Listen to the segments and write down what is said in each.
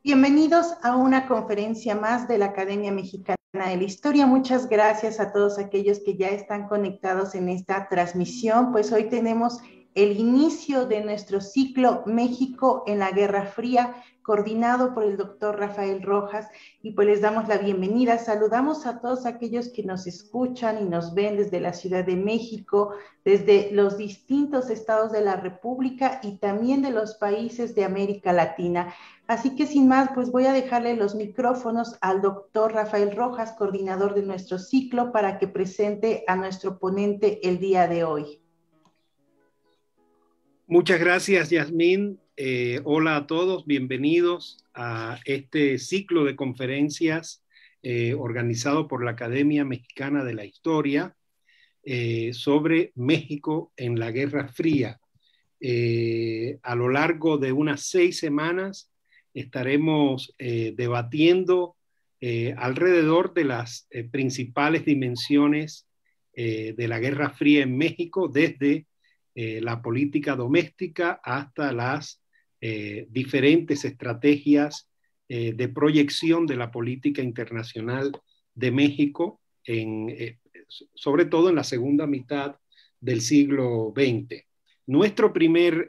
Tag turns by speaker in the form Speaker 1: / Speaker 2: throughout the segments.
Speaker 1: Bienvenidos a una conferencia más de la Academia Mexicana de la Historia. Muchas gracias a todos aquellos que ya están conectados en esta transmisión, pues hoy tenemos el inicio de nuestro ciclo México en la Guerra Fría, coordinado por el doctor Rafael Rojas, y pues les damos la bienvenida. Saludamos a todos aquellos que nos escuchan y nos ven desde la Ciudad de México, desde los distintos estados de la República y también de los países de América Latina. Así que sin más, pues voy a dejarle los micrófonos al doctor Rafael Rojas, coordinador de nuestro ciclo, para que presente a nuestro ponente el día de hoy.
Speaker 2: Muchas gracias, Yasmín. Hola a todos, bienvenidos a este ciclo de conferencias organizado por la Academia Mexicana de la Historia sobre México en la Guerra Fría. A lo largo de unas 6 semanas estaremos debatiendo alrededor de las principales dimensiones de la Guerra Fría en México, desde la política doméstica hasta las diferentes estrategias de proyección de la política internacional de México, sobre todo en la segunda mitad del siglo XX. Nuestro primer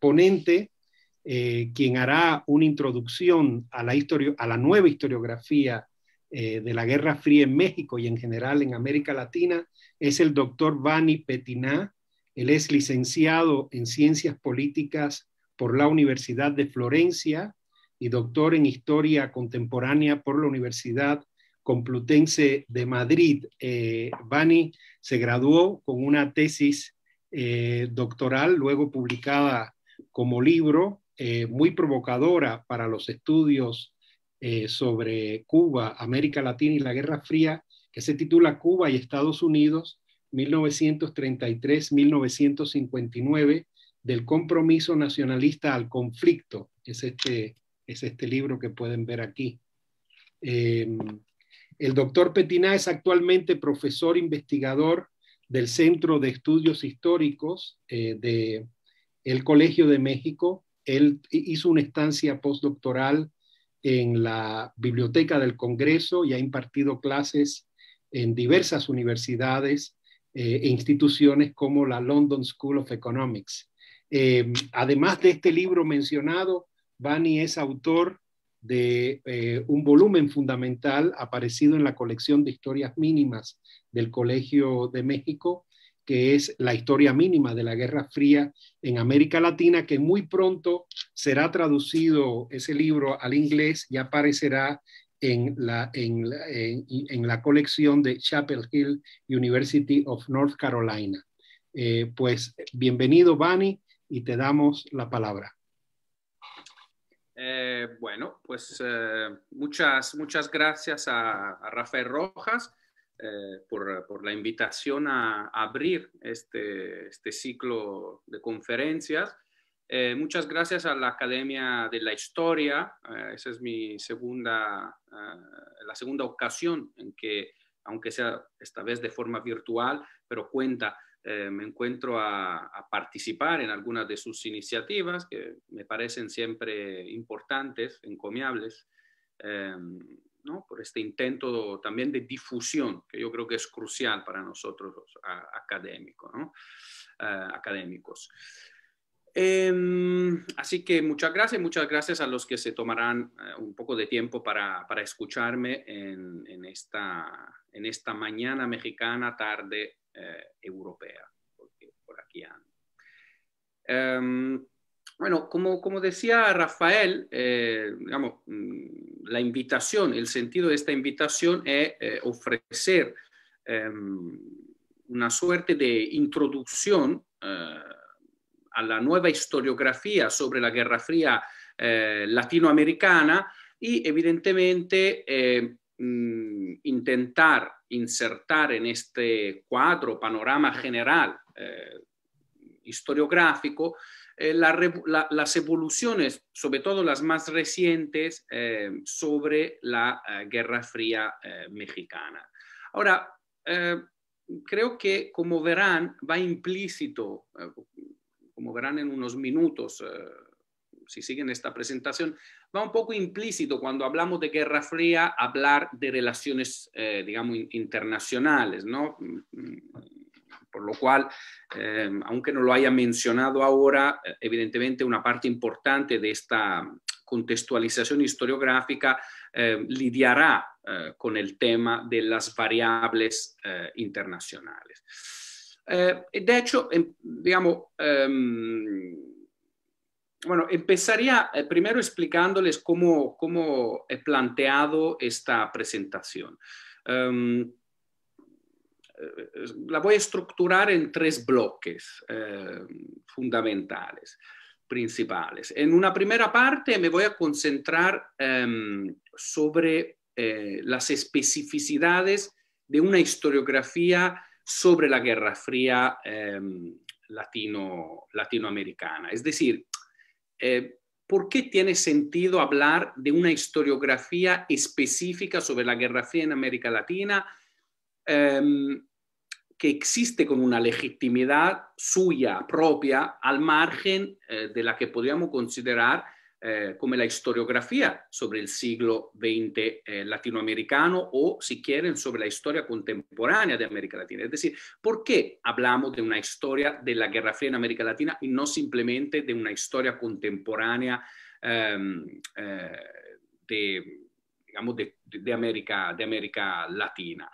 Speaker 2: ponente, quien hará una introducción a la nueva historiografía de la Guerra Fría en México y en general en América Latina, es el doctor Vani Petiná. Él es licenciado en Ciencias Políticas por la Universidad de Florencia y doctor en Historia Contemporánea por la Universidad Complutense de Madrid. Vani se graduó con una tesis doctoral, luego publicada como libro, muy provocadora para los estudios sobre Cuba, América Latina y la Guerra Fría, que se titula Cuba y Estados Unidos, 1933-1959, del compromiso nacionalista al conflicto. Es este libro que pueden ver aquí. El doctor Petiná es actualmente profesor investigador del Centro de Estudios Históricos del Colegio de México. Él hizo una estancia postdoctoral en la Biblioteca del Congreso y ha impartido clases en diversas universidades e instituciones como la London School of Economics. Además de este libro mencionado, Vani es autor de un volumen fundamental aparecido en la colección de historias mínimas del Colegio de México, que es la historia mínima de la Guerra Fría en América Latina, que muy pronto será traducido ese libro al inglés y aparecerá en la colección de Chapel Hill University of North Carolina. Pues bienvenido, Vani, y te damos la palabra.
Speaker 3: Bueno, pues muchas gracias a Rafael Rojas por la invitación a abrir este ciclo de conferencias. Muchas gracias a la Academia de la Historia. Esa es la segunda ocasión en que, aunque sea esta vez de forma virtual, pero cuenta, me encuentro a participar en algunas de sus iniciativas que me parecen siempre importantes, encomiables, ¿no? Por este intento también de difusión, que yo creo que es crucial para nosotros los académicos, ¿no? Académicos. Así que muchas gracias a los que se tomarán un poco de tiempo para escucharme en esta mañana mexicana, tarde europea, porque por aquí ando. Bueno, como decía Rafael, digamos, la invitación, el sentido de esta invitación es ofrecer una suerte de introducción a la nueva historiografía sobre la Guerra Fría latinoamericana y evidentemente intentar insertar en este cuadro, panorama general historiográfico, las evoluciones, sobre todo las más recientes, sobre la Guerra Fría mexicana. Ahora, creo que, como verán, va implícito, como verán en unos minutos, si siguen esta presentación, va un poco implícito cuando hablamos de Guerra Fría, hablar de relaciones, digamos, internacionales, ¿no? Por lo cual, aunque no lo haya mencionado ahora, evidentemente una parte importante de esta contextualización historiográfica lidiará con el tema de las variables internacionales. De hecho, digamos, bueno, empezaría primero explicándoles cómo he planteado esta presentación. La voy a estructurar en 3 bloques fundamentales, principales. En una primera parte me voy a concentrar sobre las especificidades de una historiografía sobre la Guerra Fría latinoamericana. Es decir, ¿por qué tiene sentido hablar de una historiografía específica sobre la Guerra Fría en América Latina? Que existe con una legitimidad suya propia al margen de la que podríamos considerar como la historiografía sobre el siglo XX latinoamericano o, si quieren, sobre la historia contemporánea de América Latina. Es decir, ¿por qué hablamos de una historia de la Guerra Fría en América Latina y no simplemente de una historia contemporánea de América Latina?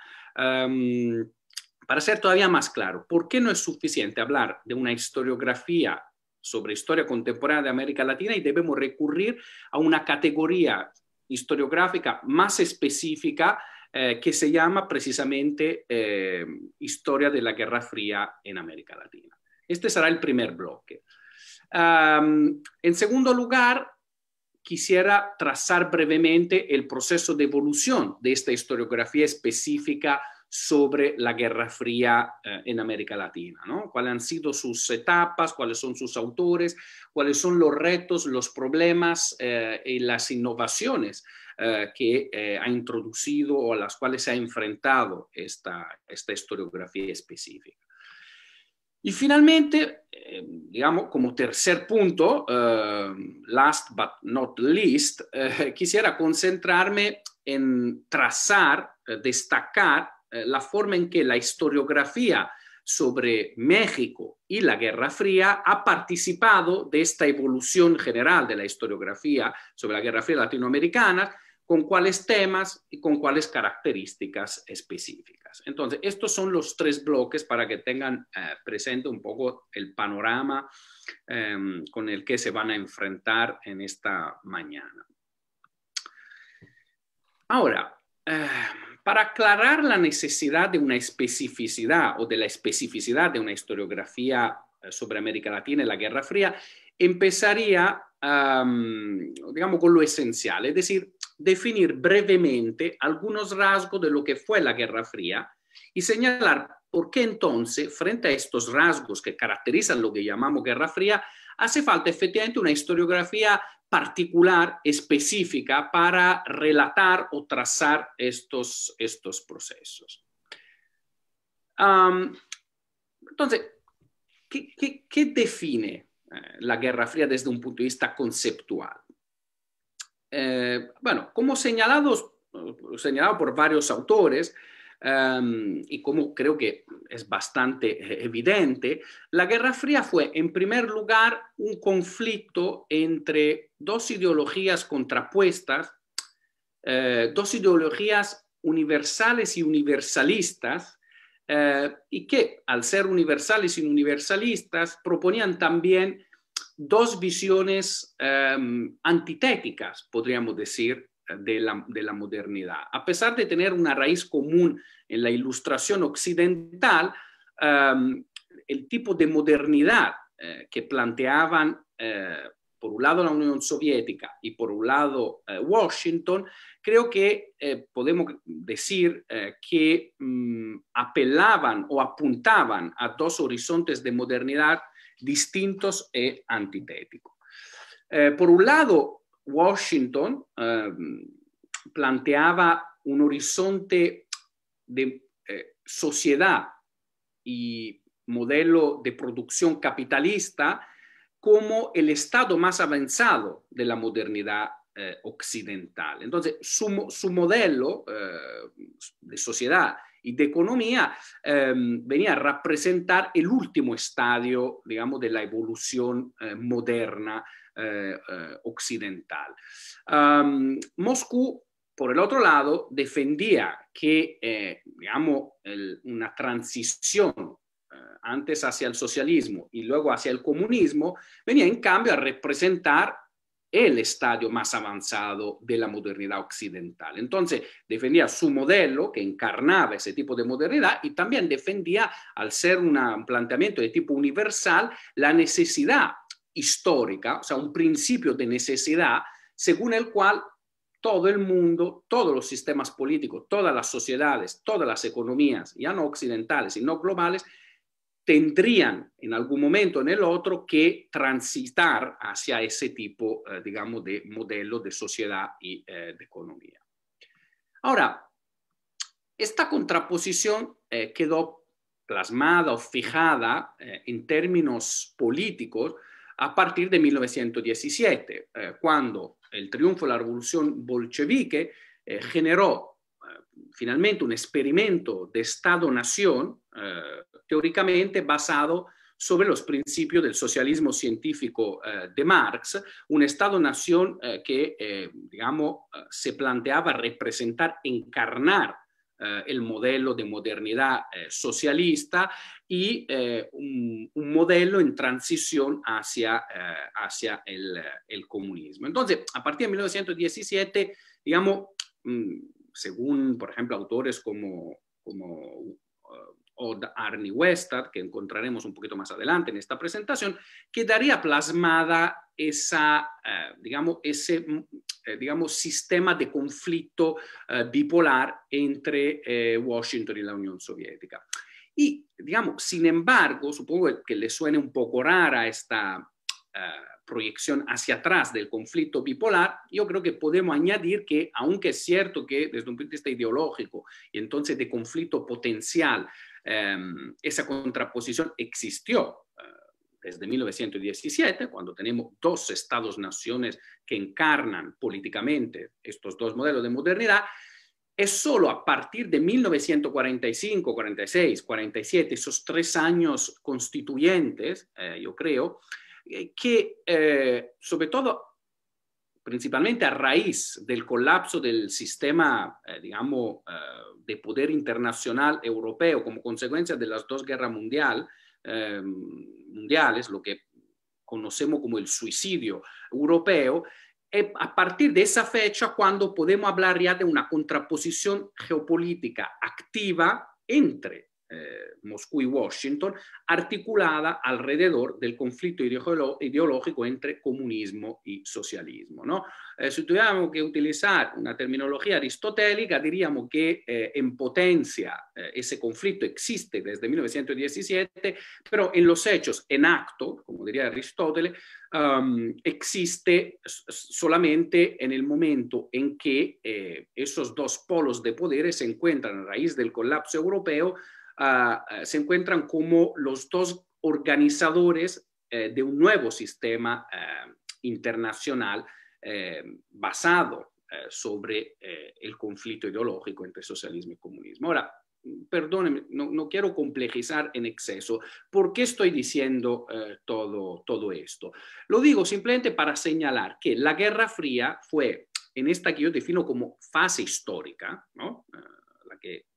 Speaker 3: Para ser todavía más claro, ¿por qué no es suficiente hablar de una historiografía sobre historia contemporánea de América Latina y debemos recurrir a una categoría historiográfica más específica que se llama precisamente Historia de la Guerra Fría en América Latina? Este será el primer bloque. En segundo lugar, quisiera trazar brevemente el proceso de evolución de esta historiografía específica sobre la Guerra Fría en América Latina, ¿no? ¿Cuáles han sido sus etapas? ¿Cuáles son sus autores? ¿Cuáles son los retos, los problemas y las innovaciones que ha introducido o a las cuales se ha enfrentado esta historiografía específica? Y finalmente, digamos, como tercer punto, last but not least, quisiera concentrarme en trazar, destacar la forma en que la historiografía sobre México y la Guerra Fría ha participado de esta evolución general de la historiografía sobre la Guerra Fría latinoamericana, con cuáles temas y con cuáles características específicas. Entonces, estos son los 3 bloques para que tengan presente un poco el panorama con el que se van a enfrentar en esta mañana. Ahora, para aclarar la necesidad de una especificidad o de la especificidad de una historiografía sobre América Latina y la Guerra Fría, empezaría, digamos, con lo esencial, es decir, definir brevemente algunos rasgos de lo que fue la Guerra Fría y señalar por qué entonces, frente a estos rasgos que caracterizan lo que llamamos Guerra Fría, hace falta efectivamente una historiografía particular, específica, para relatar o trazar estos procesos. Entonces, ¿qué define la Guerra Fría desde un punto de vista conceptual? Bueno, como señalado por varios autores, y como creo que es bastante evidente, la Guerra Fría fue, en primer lugar, un conflicto entre 2 ideologías contrapuestas, 2 ideologías universales y universalistas, y que, al ser universales y universalistas, proponían también 2 visiones antitéticas, podríamos decir, de la modernidad. A pesar de tener una raíz común en la ilustración occidental, el tipo de modernidad que planteaban por un lado la Unión Soviética y por un lado Washington, creo que podemos decir que apelaban o apuntaban a 2 horizontes de modernidad distintos e antitéticos. Por un lado, Washington planteaba un horizonte de sociedad y modelo de producción capitalista como el estado más avanzado de la modernidad occidental. Entonces, su modelo de sociedad y de economía venía a representar el último estadio, digamos, de la evolución moderna occidental. Moscú, por el otro lado, defendía que, digamos, una transición antes hacia el socialismo y luego hacia el comunismo, venía en cambio a representar el estadio más avanzado de la modernidad occidental. Entonces, defendía su modelo que encarnaba ese tipo de modernidad y también defendía, al ser un planteamiento de tipo universal, la necesidad histórica, o sea, un principio de necesidad según el cual todo el mundo, todos los sistemas políticos, todas las sociedades, todas las economías, ya no occidentales y no globales, tendrían en algún momento en el otro que transitar hacia ese tipo, digamos, de modelo de sociedad y de economía. Ahora, esta contraposición quedó plasmada o fijada en términos políticos a partir de 1917, cuando el triunfo de la revolución bolchevique generó finalmente un experimento de Estado-nación teóricamente basado sobre los principios del socialismo científico de Marx, un Estado-nación que, digamos, se planteaba representar, encarnar el modelo de modernidad socialista y un modelo en transición hacia el comunismo. Entonces, a partir de 1917, digamos, según, por ejemplo, autores como Odd Arnie Westad, que encontraremos un poquito más adelante en esta presentación, quedaría plasmada esa, ese sistema de conflicto bipolar entre Washington y la Unión Soviética. Y, digamos, sin embargo, supongo que le suene un poco rara esta proyección hacia atrás del conflicto bipolar, yo creo que podemos añadir que, aunque es cierto que desde un punto de vista ideológico y entonces de conflicto potencial, esa contraposición existió desde 1917, cuando tenemos dos estados-naciones que encarnan políticamente estos dos modelos de modernidad, es solo a partir de 1945, 46, 47, esos 3 años constituyentes, yo creo, que sobre todo, principalmente a raíz del colapso del sistema, de poder internacional europeo como consecuencia de las 2 guerras mundiales, lo que conocemos como el suicidio europeo, a partir de esa fecha cuando podemos hablar ya de una contraposición geopolítica activa entre Moscú y Washington, articulada alrededor del conflicto ideológico entre comunismo y socialismo, ¿no? Si tuviéramos que utilizar una terminología aristotélica, diríamos que en potencia ese conflicto existe desde 1917, pero en los hechos, en acto, como diría Aristóteles, existe solamente en el momento en que esos dos polos de poder se encuentran a raíz del colapso europeo, se encuentran como los dos organizadores de un nuevo sistema internacional basado sobre el conflicto ideológico entre socialismo y comunismo. Ahora, perdónenme, no quiero complejizar en exceso. ¿Por qué estoy diciendo todo esto? Lo digo simplemente para señalar que la Guerra Fría fue, en esta que yo defino como fase histórica, ¿no? La que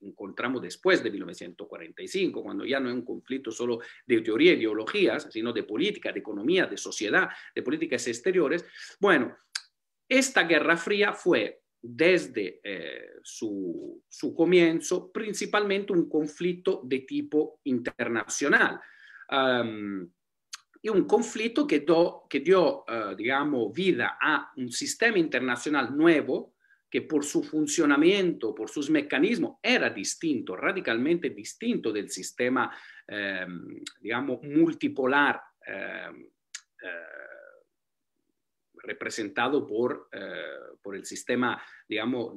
Speaker 3: encontramos después de 1945, cuando ya no es un conflicto solo de teoría e ideologías, sino de política, de economía, de sociedad, de políticas exteriores. Bueno, esta Guerra Fría fue desde su comienzo principalmente un conflicto de tipo internacional. Y un conflicto que dio digamos, vida a un sistema internacional nuevo que por su funcionamiento, por sus mecanismos, era distinto, radicalmente distinto del sistema, digamos, multipolar representado por el sistema, digamos,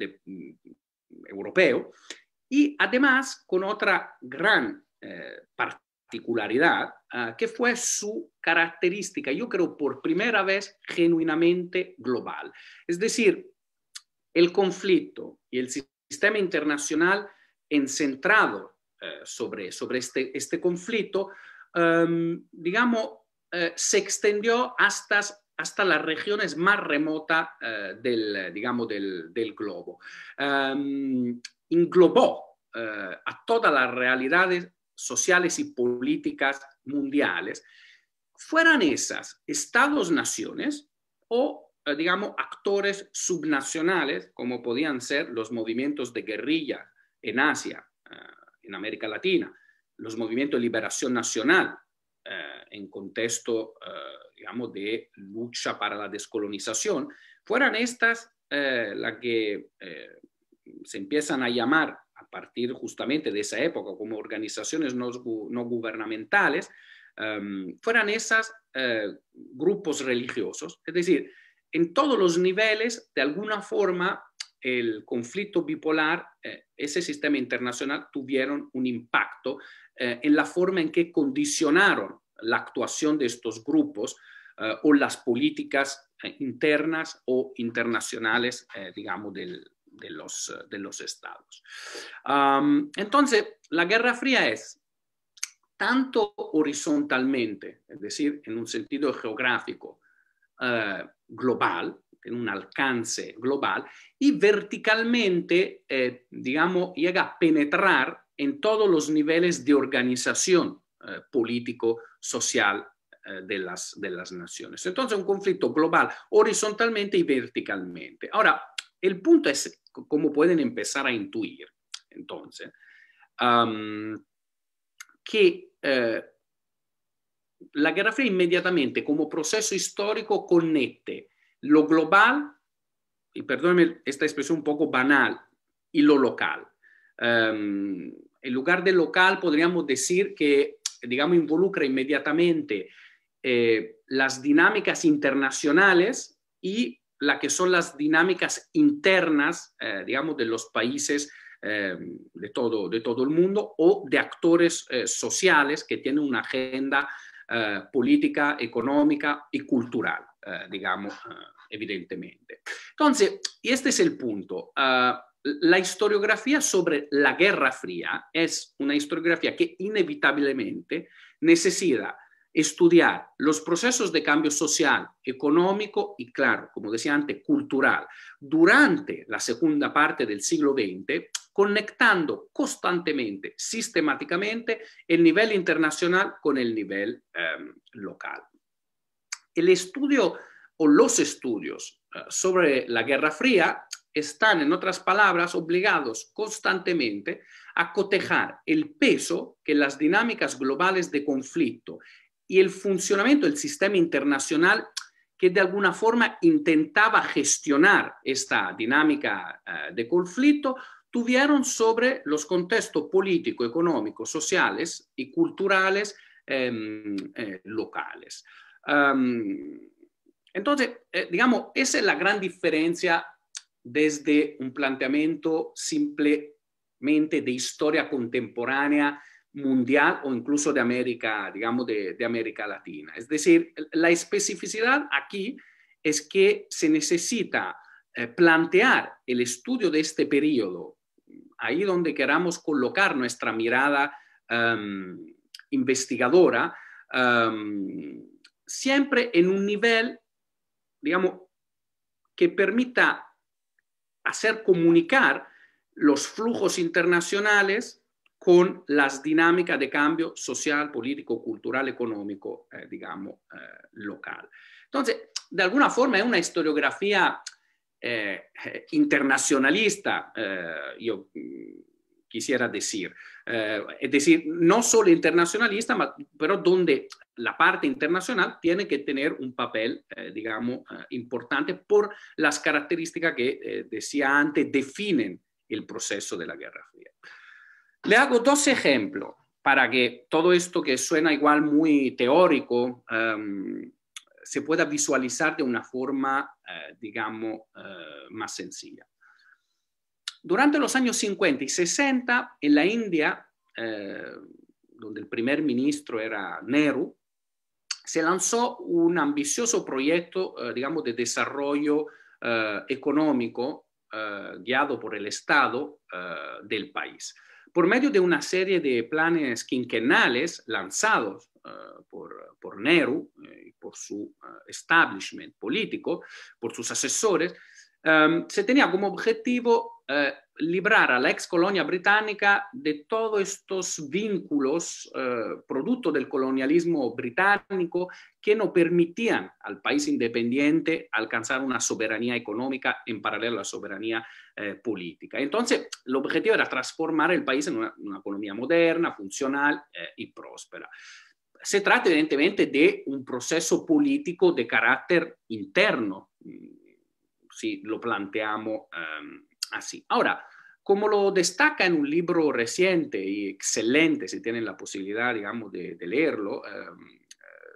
Speaker 3: europeo, y además con otra gran particularidad, que fue su característica, yo creo por primera vez, genuinamente global. Es decir, el conflicto y el sistema internacional encentrado sobre este conflicto, digamos, se extendió hasta las regiones más remotas del globo. Englobó a todas las realidades sociales y políticas mundiales, fueran esas estados-naciones o, digamos, actores subnacionales, como podían ser los movimientos de guerrilla en Asia, en América Latina, los movimientos de liberación nacional, en contexto, digamos, de lucha para la descolonización, fueran estas las que se empiezan a llamar a partir justamente de esa época como organizaciones no gubernamentales, fueran esas grupos religiosos. Es decir, en todos los niveles, de alguna forma, el conflicto bipolar, ese sistema internacional tuvieron un impacto en la forma en que condicionaron la actuación de estos grupos o las políticas internas o internacionales, digamos, de los estados. Entonces, la Guerra Fría es tanto horizontalmente, es decir, en un sentido geográfico global, en un alcance global, y verticalmente, digamos, llega a penetrar en todos los niveles de organización político-social de las naciones. Entonces, un conflicto global horizontalmente y verticalmente. Ahora, el punto es, como pueden empezar a intuir, entonces, que la Guerra Fría inmediatamente como proceso histórico conecte lo global, y perdónenme esta expresión un poco banal, y lo local. En lugar de local podríamos decir que, digamos, involucra inmediatamente las dinámicas internacionales y la que son las dinámicas internas, digamos, de los países de todo el mundo o de actores sociales que tienen una agenda política, económica y cultural, digamos, evidentemente. Entonces, y este es el punto. La historiografía sobre la Guerra Fría es una historiografía que inevitablemente necesita estudiar los procesos de cambio social, económico y, claro, como decía antes, cultural durante la segunda parte del siglo XX, conectando constantemente, sistemáticamente, el nivel internacional con el nivel local. El estudio o los estudios sobre la Guerra Fría están, en otras palabras, obligados constantemente a cotejar el peso que las dinámicas globales de conflicto y el funcionamiento del sistema internacional que de alguna forma intentaba gestionar esta dinámica de conflicto tuvieron sobre los contextos políticos, económicos, sociales y culturales locales. Entonces, digamos, esa es la gran diferencia desde un planteamiento simplemente de historia contemporánea mundial o incluso de América, digamos, de América Latina. Es decir, la especificidad aquí es que se necesita plantear el estudio de este periodo, ahí donde queramos colocar nuestra mirada investigadora, siempre en un nivel, digamos, que permita hacer comunicar los flujos internacionales con las dinámicas de cambio social, político, cultural, económico, digamos, local. Entonces, de alguna forma es una historiografía internacionalista, yo quisiera decir. Es decir, no solo internacionalista, pero donde la parte internacional tiene que tener un papel, digamos, importante por las características que decía antes, definen el proceso de la Guerra Fría. Le hago dos ejemplos para que todo esto que suena igual muy teórico se pueda visualizar de una forma, digamos, más sencilla. Durante los años 50 y 60, en la India donde el primer ministro era Nehru, se lanzó un ambicioso proyecto, digamos, de desarrollo económico guiado por el Estado del país. Por medio de una serie de planes quinquenales lanzados por Nehru, por su establishment político, por sus asesores, se tenía como objetivo librar a la ex colonia británica de todos estos vínculos producto del colonialismo británico que no permitían al país independiente alcanzar una soberanía económica en paralelo a la soberanía política. Entonces, el objetivo era transformar el país en una economía moderna, funcional y próspera. Se trata evidentemente de un proceso político de carácter interno, si lo planteamos así. Ahora, como lo destaca en un libro reciente y excelente, si tienen la posibilidad, digamos, de leerlo,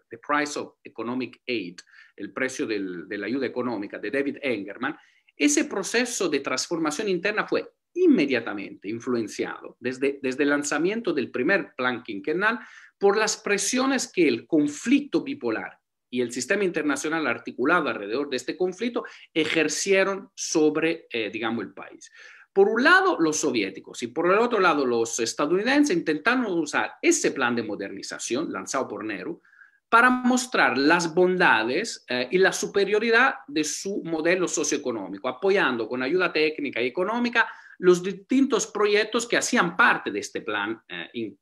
Speaker 3: The Price of Economic Aid, el precio de la ayuda económica, de David Engerman, ese proceso de transformación interna fue inmediatamente influenciado desde el lanzamiento del primer plan quinquenal por las presiones que el conflicto bipolar y el sistema internacional articulado alrededor de este conflicto ejercieron sobre, digamos, el país. Por un lado, los soviéticos y por el otro lado, los estadounidenses intentaron usar ese plan de modernización lanzado por Nehru para mostrar las bondades y la superioridad de su modelo socioeconómico, apoyando con ayuda técnica y económica los distintos proyectos que hacían parte de este plan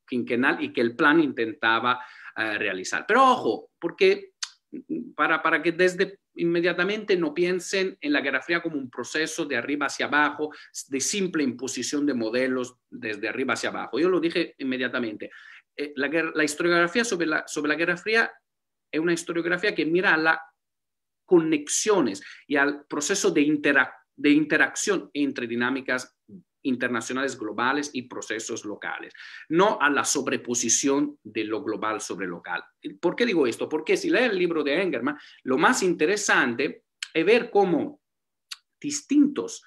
Speaker 3: quinquenal y que el plan intentaba realizar. Pero ojo, porque para que desde inmediatamente no piensen en la Guerra Fría como un proceso de arriba hacia abajo, de simple imposición de modelos desde arriba hacia abajo. Yo lo dije inmediatamente. La historiografía sobre la Guerra Fría es una historiografía que mira a las conexiones y al proceso de interacción entre dinámicas internacionales globales y procesos locales, no a la sobreposición de lo global sobre lo local. ¿Por qué digo esto? Porque si lee el libro de Engerman, lo más interesante es ver cómo distintos,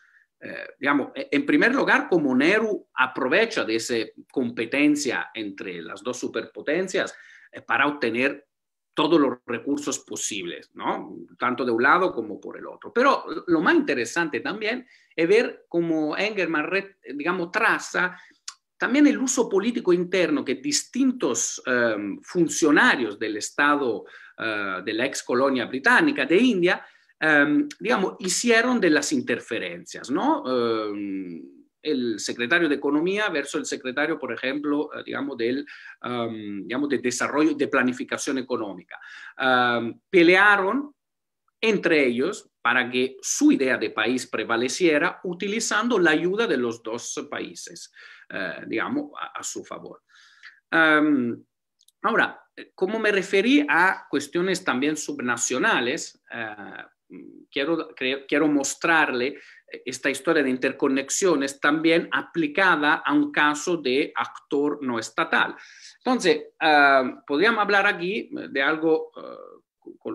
Speaker 3: digamos, en primer lugar, como Nehru aprovecha de esa competencia entre las dos superpotencias para obtener todos los recursos posibles, ¿no? Tanto de un lado como por el otro. Pero lo más interesante también es ver cómo Engerman, digamos, traza también el uso político interno que distintos funcionarios del Estado de la ex colonia británica de India, digamos, hicieron de las interferencias, ¿no? El secretario de Economía versus el secretario, por ejemplo, digamos, de Desarrollo y de Planificación Económica. Pelearon entre ellos para que su idea de país prevaleciera utilizando la ayuda de los dos países, digamos, a su favor. Ahora, como me referí a cuestiones también subnacionales, quiero mostrarle esta historia de interconexiones también aplicada a un caso de actor no estatal. Entonces, podríamos hablar aquí de algo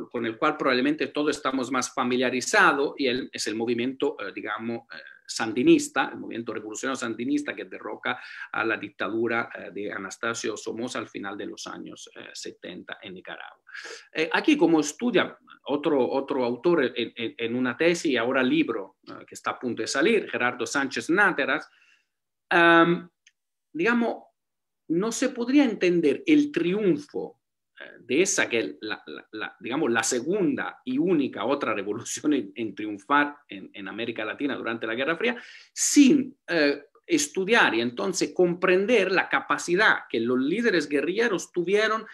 Speaker 3: con el cual probablemente todos estamos más familiarizados, y es el movimiento, digamos, sandinista, el movimiento revolucionario sandinista que derroca a la dictadura de Anastasio Somoza al final de los años 70 en Nicaragua. Aquí, como estudia otro autor en una tesis y ahora libro que está a punto de salir, Gerardo Sánchez Náteras, digamos, no se podría entender el triunfo de esa que es digamos, la segunda y única otra revolución en triunfar en América Latina durante la Guerra Fría, sin estudiar y entonces comprender la capacidad que los líderes guerrilleros tuvieron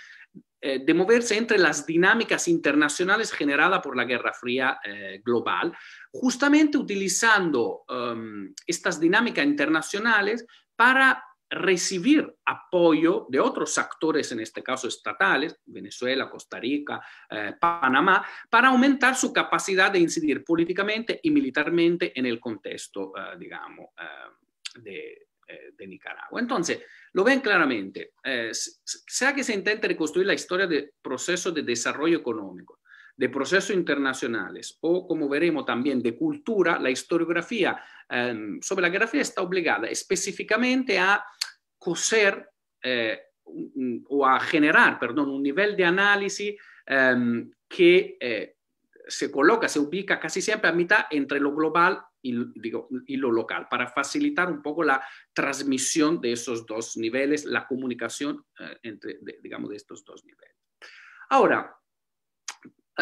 Speaker 3: de moverse entre las dinámicas internacionales generadas por la Guerra Fría global, justamente utilizando estas dinámicas internacionales para recibir apoyo de otros actores, en este caso estatales, Venezuela, Costa Rica, Panamá, para aumentar su capacidad de incidir políticamente y militarmente en el contexto, digamos, de Nicaragua. Entonces, lo ven claramente, sea que se intente reconstruir la historia del proceso de desarrollo económico, de procesos internacionales o, como veremos también, de cultura, la historiografía sobre la Guerra Fría está obligada específicamente a coser o a generar, perdón, un nivel de análisis que se ubica casi siempre a mitad entre lo global y lo local, para facilitar un poco la transmisión de esos dos niveles, la comunicación digamos, de estos dos niveles. Ahora,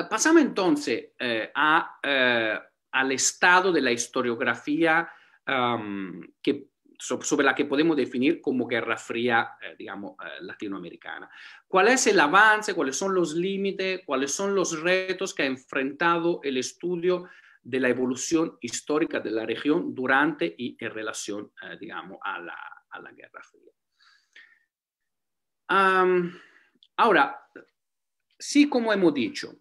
Speaker 3: pasamos entonces al estado de la historiografía sobre la que podemos definir como Guerra Fría, digamos, latinoamericana. ¿Cuál es el avance? ¿Cuáles son los límites? ¿Cuáles son los retos que ha enfrentado el estudio de la evolución histórica de la región durante y en relación, digamos, a la Guerra Fría? Ahora, sí, como hemos dicho,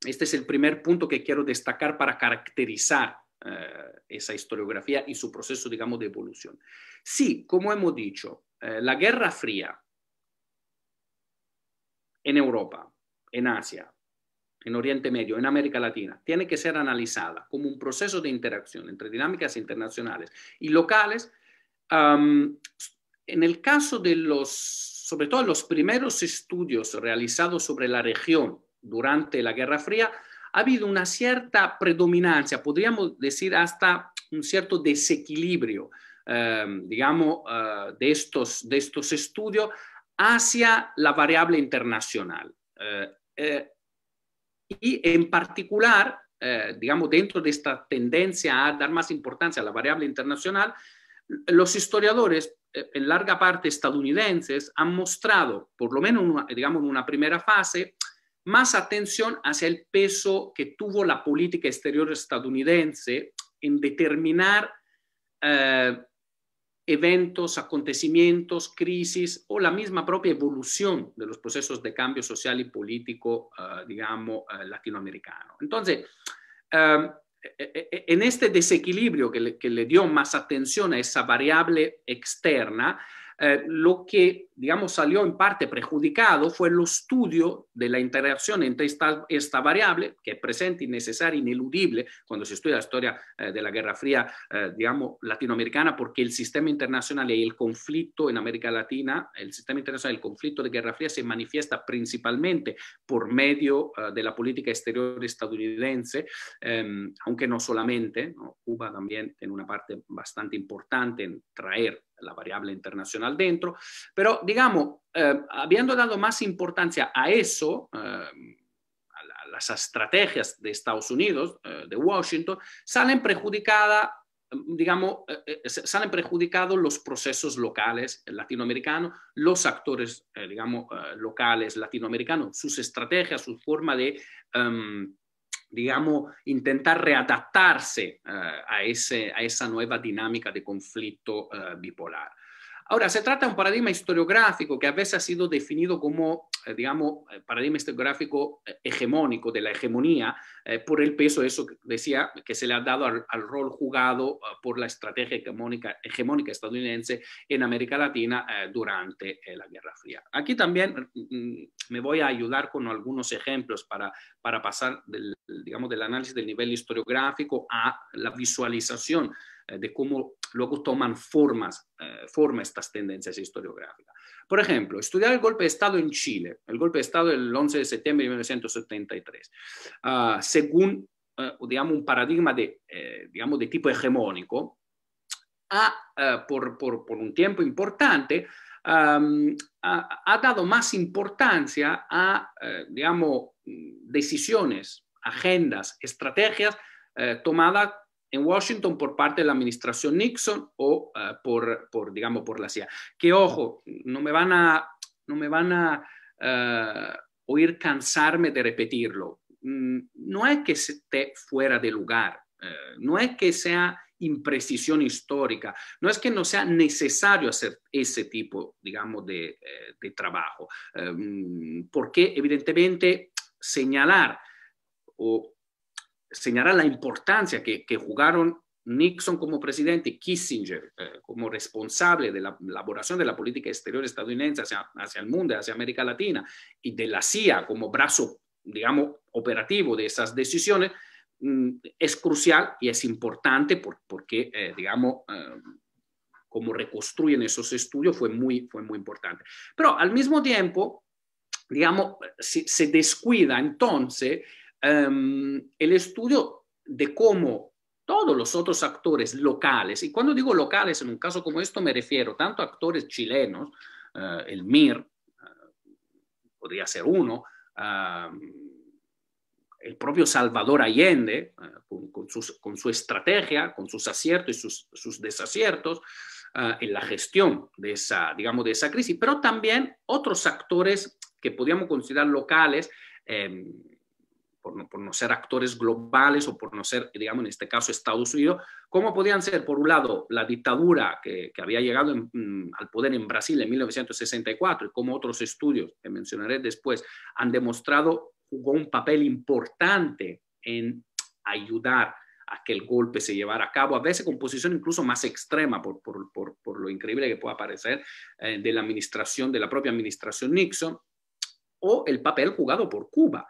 Speaker 3: este es el primer punto que quiero destacar para caracterizar esa historiografía y su proceso, digamos, de evolución. Sí, como hemos dicho, la Guerra Fría en Europa, en Asia, en Oriente Medio, en América Latina, tiene que ser analizada como un proceso de interacción entre dinámicas internacionales y locales. En el caso de sobre todo los primeros estudios realizados sobre la región durante la Guerra Fría, ha habido una cierta predominancia, podríamos decir hasta un cierto desequilibrio, digamos, de estos estudios hacia la variable internacional. Y en particular, digamos, dentro de esta tendencia a dar más importancia a la variable internacional, los historiadores, en larga parte estadounidenses, han mostrado, por lo menos digamos, en una primera fase, más atención hacia el peso que tuvo la política exterior estadounidense en determinar eventos, acontecimientos, crisis o la misma propia evolución de los procesos de cambio social y político, digamos, latinoamericano. Entonces, en este desequilibrio que le dio más atención a esa variable externa, lo que, digamos, salió en parte perjudicado fue el estudio de la interacción entre esta variable, que es presente, necesaria, ineludible, cuando se estudia la historia de la Guerra Fría, digamos, latinoamericana, porque el sistema internacional y el conflicto en América Latina, el sistema internacional, el conflicto de Guerra Fría se manifiesta principalmente por medio de la política exterior estadounidense, aunque no solamente, ¿no? Cuba también tiene una parte bastante importante en traer la variable internacional dentro, pero digamos, habiendo dado más importancia a eso, a las estrategias de Estados Unidos, de Washington, salen perjudicadas, digamos, salen perjudicados los procesos locales latinoamericanos, los actores, digamos, locales latinoamericanos, sus estrategias, su forma de digamos, intentar readaptarse a esa nueva dinámica de conflicto bipolar. Ahora, se trata de un paradigma historiográfico que a veces ha sido definido como, digamos, paradigma historiográfico hegemónico, de la hegemonía, por el peso, eso que decía, que se le ha dado al rol jugado por la estrategia hegemónica estadounidense en América Latina durante la Guerra Fría. Aquí también me voy a ayudar con algunos ejemplos para pasar digamos, del análisis del nivel historiográfico a la visualización de cómo luego toman forma estas tendencias historiográficas. Por ejemplo, estudiar el golpe de Estado en Chile, el golpe de Estado del 11 de septiembre de 1973, según digamos, un paradigma digamos, de tipo hegemónico, por un tiempo importante, ha dado más importancia a, digamos, decisiones, agendas, estrategias tomadas en Washington por parte de la administración Nixon o digamos, por la CIA. Que, ojo, no me van a oír cansarme de repetirlo. No es que esté fuera de lugar, no es que sea imprecisión histórica, no es que no sea necesario hacer ese tipo, digamos, de trabajo, porque evidentemente señalar la importancia que jugaron Nixon como presidente y Kissinger como responsable de la elaboración de la política exterior estadounidense hacia el mundo, hacia América Latina, y de la CIA como brazo, digamos, operativo de esas decisiones, es crucial y es importante porque digamos, cómo reconstruyen esos estudios fue muy importante. Pero al mismo tiempo, digamos, se descuida entonces el estudio de cómo todos los otros actores locales, y cuando digo locales en un caso como esto me refiero tanto a actores chilenos, el MIR podría ser uno, el propio Salvador Allende, con su estrategia, con sus aciertos y sus desaciertos, en la gestión de esa, digamos, de esa crisis, pero también otros actores que podríamos considerar locales, por no ser actores globales o por no ser, digamos, en este caso Estados Unidos, como podían ser, por un lado, la dictadura que había llegado al poder en Brasil en 1964 y como otros estudios que mencionaré después han demostrado jugó un papel importante en ayudar a que el golpe se llevara a cabo, a veces con posición incluso más extrema por lo increíble que pueda parecer de la propia administración Nixon, o el papel jugado por Cuba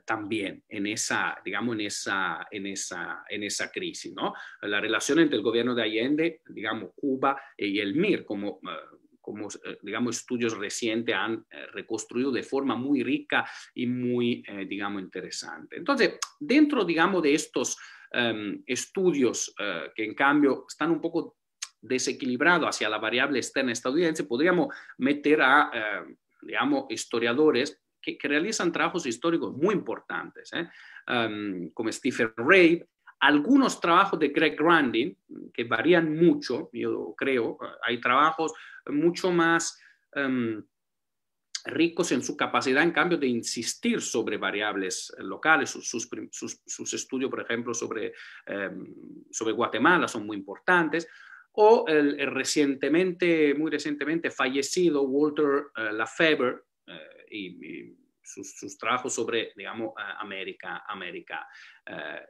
Speaker 3: también en esa, digamos, en esa crisis, ¿no? La relación entre el gobierno de Allende, digamos, Cuba y el MIR, como digamos, estudios recientes han reconstruido de forma muy rica y muy, digamos, interesante. Entonces, dentro, digamos, de estos estudios que en cambio están un poco desequilibrados hacia la variable externa estadounidense, podríamos meter a, digamos, historiadores que realizan trabajos históricos muy importantes, como Stephen Rabe, algunos trabajos de Greg Grandin, que varían mucho, yo creo, hay trabajos mucho más ricos en su capacidad, en cambio, de insistir sobre variables locales. Sus estudios, por ejemplo, sobre Guatemala son muy importantes. O el muy recientemente fallecido Walter Lafebre y sus trabajos sobre, digamos, América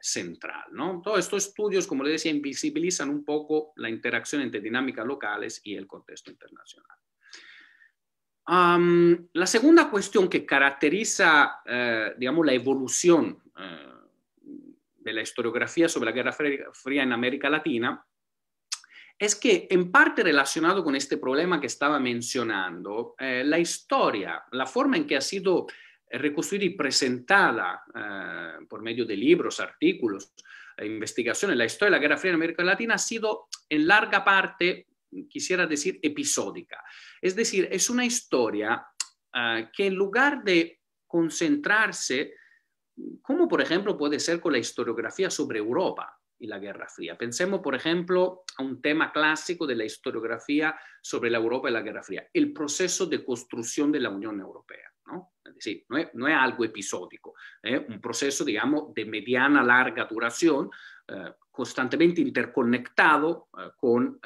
Speaker 3: Central, ¿no? Todos estos estudios, como les decía, invisibilizan un poco la interacción entre dinámicas locales y el contexto internacional. La segunda cuestión que caracteriza, digamos, la evolución de la historiografía sobre la Guerra Fría en América Latina es que, en parte relacionado con este problema que estaba mencionando, la historia, la forma en que ha sido reconstruida y presentada por medio de libros, artículos, investigaciones, la historia de la Guerra Fría en América Latina ha sido en larga parte, quisiera decir, episódica. Es decir, es una historia que en lugar de concentrarse, como por ejemplo puede ser con la historiografía sobre Europa y la Guerra Fría. Pensemos, por ejemplo, a un tema clásico de la historiografía sobre la Europa y la Guerra Fría, el proceso de construcción de la Unión Europea, ¿no? Es decir, no es algo episódico, es un proceso, digamos, de mediana, larga duración, constantemente interconectado con,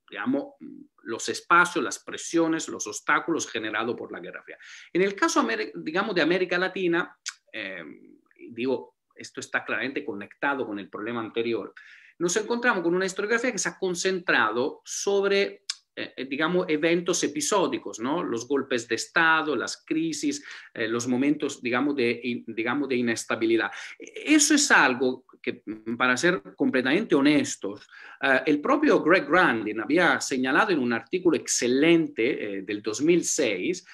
Speaker 3: digamos, los espacios, las presiones, los obstáculos generados por la Guerra Fría. En el caso, digamos, de América Latina, digo, esto está claramente conectado con el problema anterior, nos encontramos con una historiografía que se ha concentrado sobre, digamos, eventos episódicos, ¿no? Los golpes de Estado, las crisis, los momentos, digamos, de inestabilidad. Eso es algo que, para ser completamente honestos, el propio Greg Grandin había señalado en un artículo excelente del 2006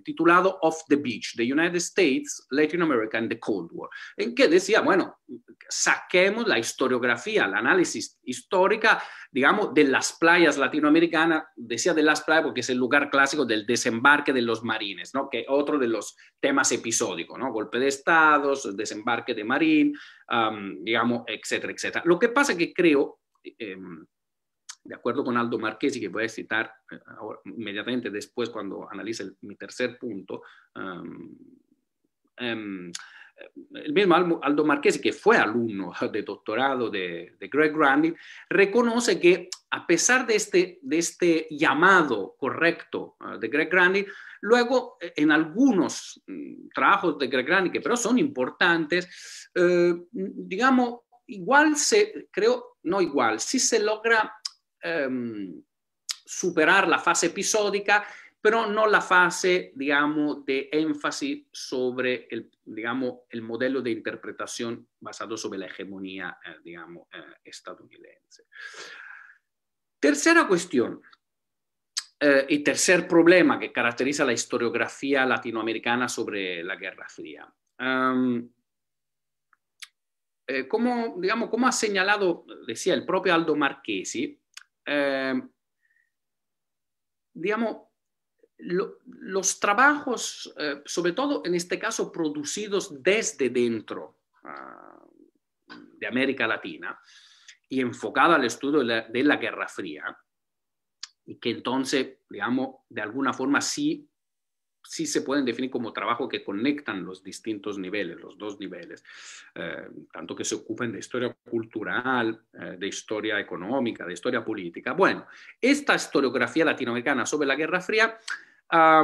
Speaker 3: titulado Off the Beach, The United States, Latin America and the Cold War, en que decía, bueno, saquemos la historiografía, el análisis histórica, digamos, de las playas latinoamericanas, decía de las playas porque es el lugar clásico del desembarque de los marines, ¿no? Que otro de los temas episódicos, ¿no? Golpe de estados, desembarque de marín, digamos, etcétera, etcétera. Lo que pasa es que creo, de acuerdo con Aldo Marchesi, que voy a citar inmediatamente después cuando analice mi tercer punto, el mismo Aldo Marchesi, que fue alumno de doctorado de Greg Grandin, reconoce que a pesar de este llamado correcto de Greg Grandin, luego en algunos trabajos de Greg Grandin, que pero son importantes, digamos, sí se logra superar la fase episódica, pero no la fase, digamos, de énfasis sobre digamos, el modelo de interpretación basado sobre la hegemonía, digamos, estadounidense. Tercera cuestión y tercer problema que caracteriza la historiografía latinoamericana sobre la Guerra Fría. Como ha señalado, decía el propio Aldo Marchesi, los trabajos, sobre todo en este caso producidos desde dentro de América Latina y enfocado al estudio de la Guerra Fría, y que entonces, de alguna forma sí se pueden definir como trabajo que conectan los distintos niveles, los dos niveles, tanto que se ocupen de historia cultural, de historia económica, de historia política. Bueno, esta historiografía latinoamericana sobre la Guerra Fría, ha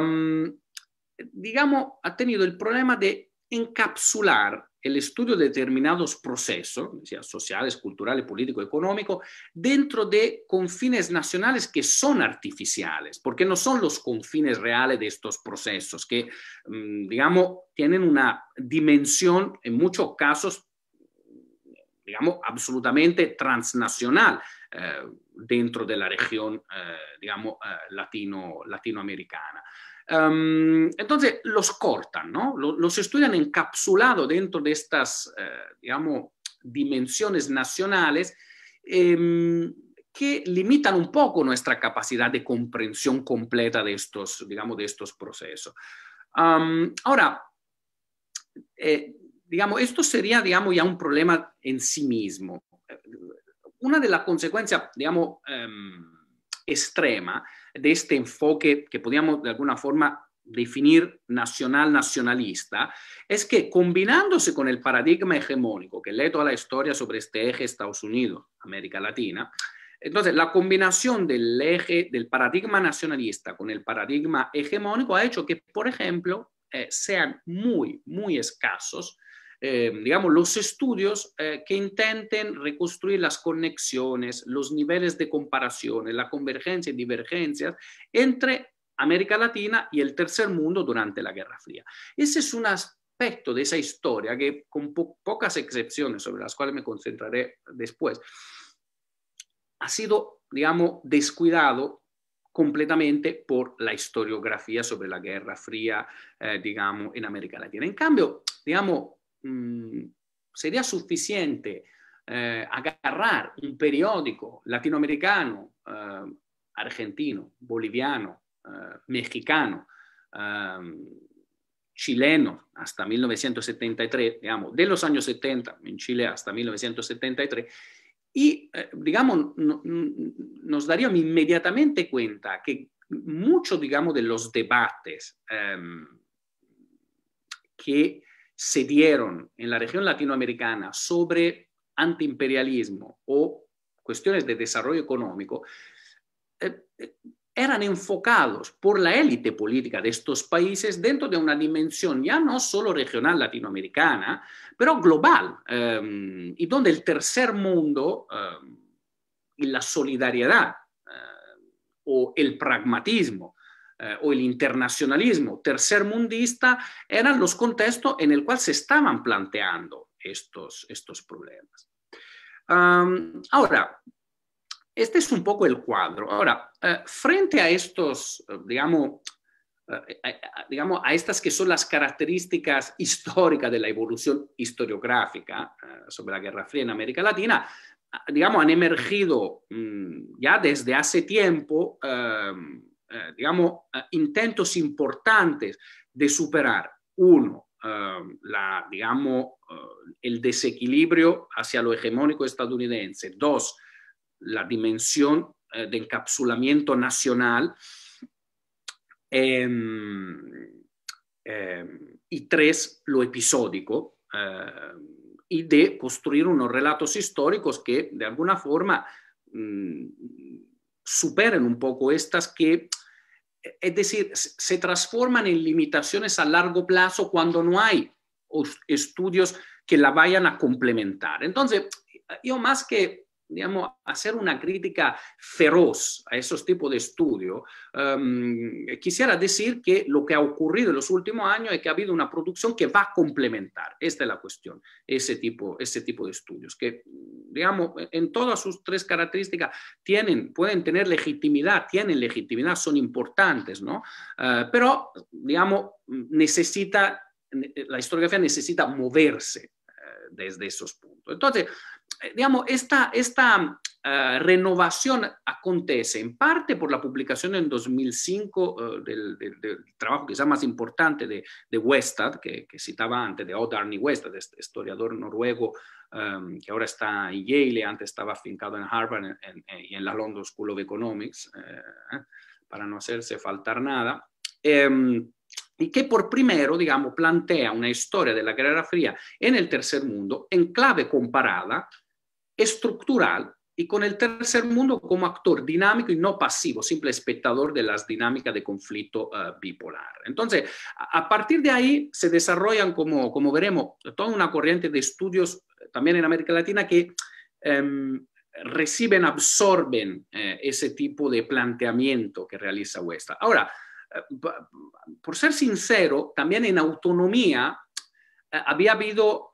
Speaker 3: tenido el problema de encapsular el estudio de determinados procesos, sociales, culturales, políticos, económicos, dentro de confines nacionales que son artificiales, porque no son los confines reales de estos procesos, que, tienen una dimensión, en muchos casos, absolutamente transnacional dentro de la región, latinoamericana. Entonces los cortan, ¿no? Los estudian encapsulados dentro de estas, dimensiones nacionales que limitan un poco nuestra capacidad de comprensión completa de estos, de estos procesos. Ahora, esto sería, ya un problema en sí mismo. Una de las consecuencias, extrema de este enfoque que podríamos de alguna forma definir nacionalista, es que combinándose con el paradigma hegemónico que lee toda la historia sobre este eje Estados Unidos, América Latina, entonces la combinación del eje del paradigma nacionalista con el paradigma hegemónico ha hecho que, por ejemplo, sean muy escasos los estudios que intenten reconstruir las conexiones, los niveles de comparación, la convergencia y divergencias entre América Latina y el tercer mundo durante la Guerra Fría. Ese es un aspecto de esa historia que, con pocas excepciones sobre las cuales me concentraré después, ha sido, descuidado completamente por la historiografía sobre la Guerra Fría, en América Latina. En cambio, sería suficiente agarrar un periódico latinoamericano, argentino, boliviano, mexicano, chileno hasta 1973, de los años 70 en Chile hasta 1973, y nos daríamos inmediatamente cuenta que muchos de los debates que se dieron en la región latinoamericana sobre antiimperialismo o cuestiones de desarrollo económico eran enfocados por la élite política de estos países dentro de una dimensión ya no solo regional latinoamericana, pero global, y donde el tercer mundo y la solidaridad o el pragmatismo o el internacionalismo tercermundista eran los contextos en el cual se estaban planteando estos problemas. Ahora, este es un poco el cuadro. Ahora, frente a estos, a estas que son las características históricas de la evolución historiográfica sobre la Guerra Fría en América Latina, han emergido ya desde hace tiempo intentos importantes de superar, uno, el desequilibrio hacia lo hegemónico estadounidense, dos, la dimensión de encapsulamiento nacional, y tres, lo episódico, y de construir unos relatos históricos que de alguna forma superen un poco estas que, es decir, se transforman en limitaciones a largo plazo cuando no hay estudios que la vayan a complementar. Entonces, yo más que digamos, hacer una crítica feroz a esos tipos de estudios, quisiera decir que lo que ha ocurrido en los últimos años es que ha habido una producción que va a complementar, esta es la cuestión, ese tipo de estudios, que, digamos, en todas sus tres características pueden tener legitimidad, tienen legitimidad, son importantes, ¿no? Pero, digamos, la historiografía necesita moverse desde esos puntos. Entonces, digamos, esta renovación acontece en parte por la publicación en 2005 del trabajo quizás más importante de Westad, que citaba antes, de Odd Arne Westad, este historiador noruego que ahora está en Yale, antes estaba afincado en Harvard y en la London School of Economics, para no hacerse faltar nada. Y que por primero, digamos, plantea una historia de la Guerra Fría en el Tercer Mundo en clave comparada, estructural, y con el Tercer Mundo como actor dinámico y no pasivo, simple espectador de las dinámicas de conflicto bipolar. Entonces, a partir de ahí se desarrollan, como veremos, toda una corriente de estudios también en América Latina que absorben ese tipo de planteamiento que realiza Westad. Ahora, por ser sincero, también en autonomía había habido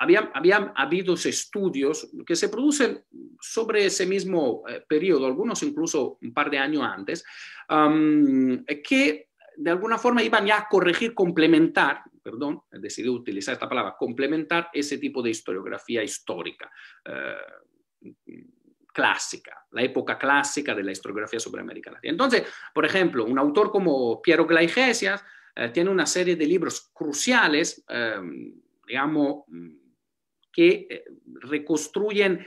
Speaker 3: estudios que se producen sobre ese mismo periodo, algunos incluso un par de años antes, que de alguna forma iban ya a corregir, complementar, perdón, he decidido utilizar esta palabra, complementar ese tipo de historiografía histórica clásica, la época clásica de la historiografía sobre América Latina. Entonces, por ejemplo, un autor como Piero Glaigesias tiene una serie de libros cruciales, digamos, que reconstruyen,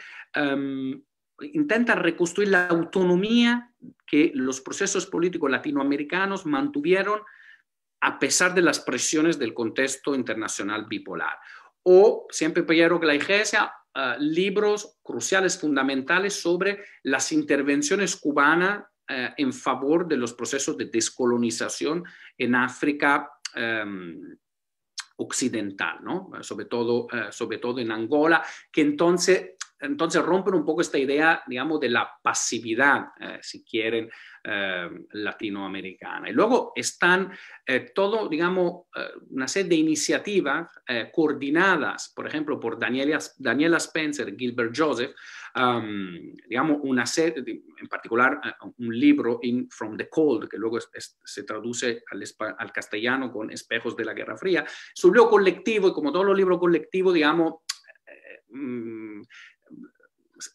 Speaker 3: intentan reconstruir la autonomía que los procesos políticos latinoamericanos mantuvieron a pesar de las presiones del contexto internacional bipolar. O, siempre Piero Glaigesias, libros cruciales, fundamentales sobre las intervenciones cubanas en favor de los procesos de descolonización en África occidental, ¿no? Sobre todo en Angola, que entonces rompen un poco esta idea, digamos, de la pasividad, si quieren, latinoamericana. Y luego están una serie de iniciativas coordinadas, por ejemplo, por Daniela Spencer, Gilbert Joseph, digamos, una serie, en particular un libro, From the Cold, que luego se traduce al castellano con Espejos de la Guerra Fría. Su libro colectivo, y como todos los libros colectivos, digamos,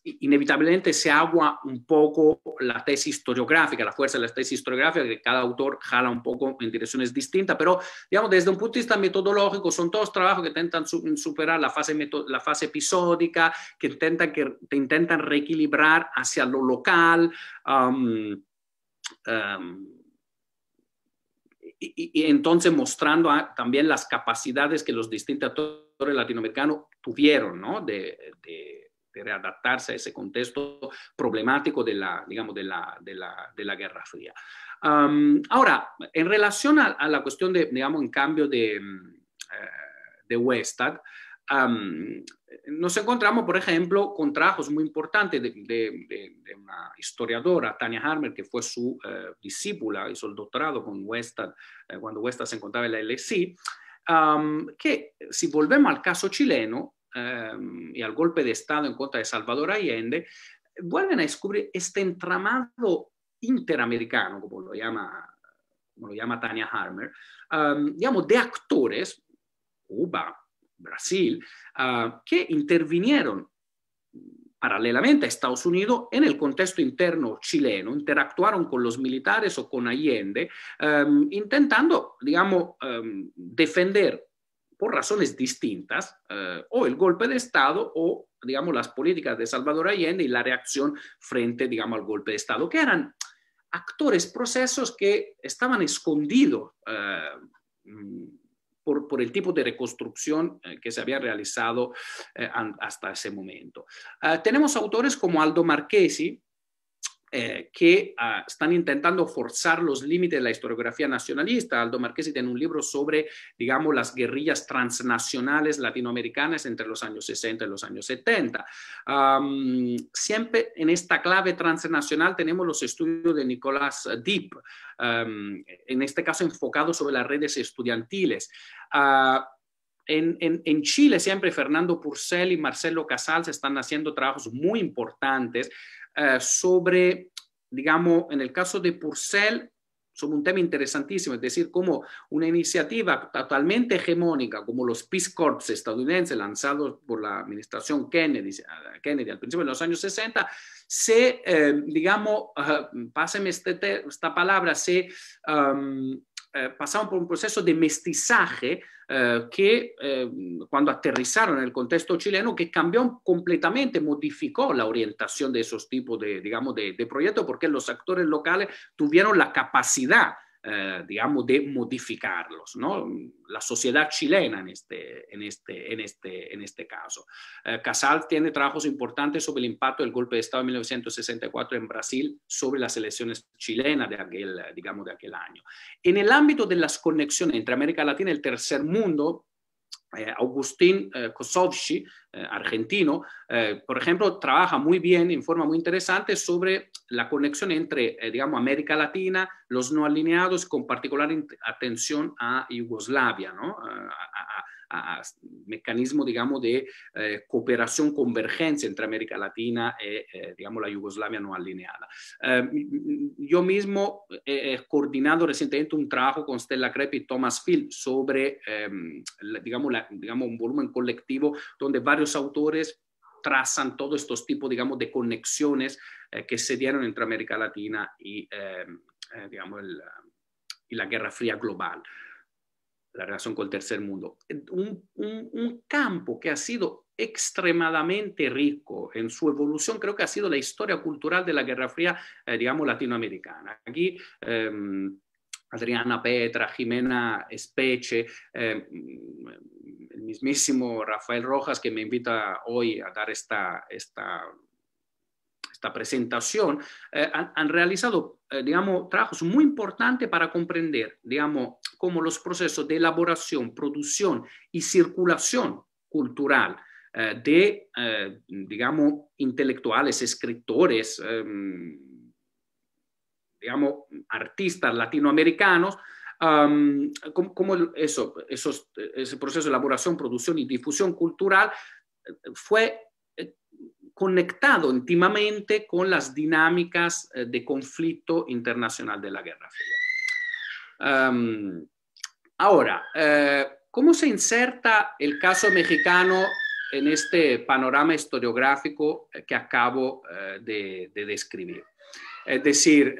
Speaker 3: inevitablemente se agua un poco la tesis historiográfica, la fuerza de la tesis historiográfica, que cada autor jala un poco en direcciones distintas, pero digamos desde un punto de vista metodológico son todos trabajos que intentan superar la fase episódica, que intentan reequilibrar hacia lo local, y entonces mostrando también las capacidades que los distintos actores latinoamericanos tuvieron, ¿no? de readaptarse a ese contexto problemático de la Guerra Fría. Ahora, en relación a la cuestión de, digamos, en cambio de Westad, nos encontramos, por ejemplo, con trabajos muy importantes de una historiadora, Tanya Harmer, que fue su discípula, hizo el doctorado con Westad cuando Westad se encontraba en la LSI, que si volvemos al caso chileno, y al golpe de Estado en contra de Salvador Allende, vuelven a descubrir este entramado interamericano, como lo llama Tanya Harmer, digamos, de actores, Cuba, Brasil, que intervinieron paralelamente a Estados Unidos en el contexto interno chileno, interactuaron con los militares o con Allende, intentando, digamos, defender por razones distintas, o el golpe de Estado o, digamos, las políticas de Salvador Allende y la reacción frente, digamos, al golpe de Estado, que eran actores, procesos que estaban escondidos por el tipo de reconstrucción que se había realizado hasta ese momento. Tenemos autores como Aldo Marchesi, que están intentando forzar los límites de la historiografía nacionalista. Aldo Marchesi tiene un libro sobre, digamos, las guerrillas transnacionales latinoamericanas entre los años 60 y los años 70. Siempre en esta clave transnacional tenemos los estudios de Nicolás Diep, en este caso enfocado sobre las redes estudiantiles. En Chile siempre Fernando Purcell y Marcelo Casals están haciendo trabajos muy importantes sobre, digamos, en el caso de Purcell, sobre un tema interesantísimo, es decir, como una iniciativa totalmente hegemónica, como los Peace Corps estadounidenses lanzados por la administración Kennedy al principio de los años 60, se, digamos, páseme esta palabra, se pasaron por un proceso de mestizaje que cuando aterrizaron en el contexto chileno, que cambió completamente, modificó la orientación de esos tipos de, digamos, de proyectos, porque los actores locales tuvieron la capacidad, digamos, de modificarlos, ¿no? La sociedad chilena en este caso. Casals tiene trabajos importantes sobre el impacto del golpe de Estado de 1964 en Brasil sobre las elecciones chilenas de aquel año. En el ámbito de las conexiones entre América Latina y el tercer mundo, Agustín Kosovsky, argentino, por ejemplo, trabaja muy bien, en forma muy interesante, sobre la conexión entre, digamos, América Latina, los no alineados, con particular atención a Yugoslavia, ¿no? A mecanismo, digamos, de cooperación, convergencia entre América Latina y, digamos, la Yugoslavia no alineada. Yo mismo he coordinado recientemente un trabajo con Stella Crepi y Thomas Field sobre, digamos, un volumen colectivo donde varios autores trazan todos estos tipos, digamos, de conexiones que se dieron entre América Latina y, digamos, y la Guerra Fría global, la relación con el tercer mundo. Un campo que ha sido extremadamente rico en su evolución, creo que ha sido la historia cultural de la Guerra Fría, digamos, latinoamericana. Aquí Adriana Petra, Jimena Specie, el mismísimo Rafael Rojas, que me invita hoy a dar esta presentación, han realizado, digamos, trabajos muy importantes para comprender, digamos, cómo los procesos de elaboración, producción y circulación cultural de, digamos, intelectuales, escritores, digamos, artistas latinoamericanos, como ese proceso de elaboración, producción y difusión cultural fue conectado íntimamente con las dinámicas de conflicto internacional de la Guerra Fría. Ahora, ¿cómo se inserta el caso mexicano en este panorama historiográfico que acabo de describir? Es decir,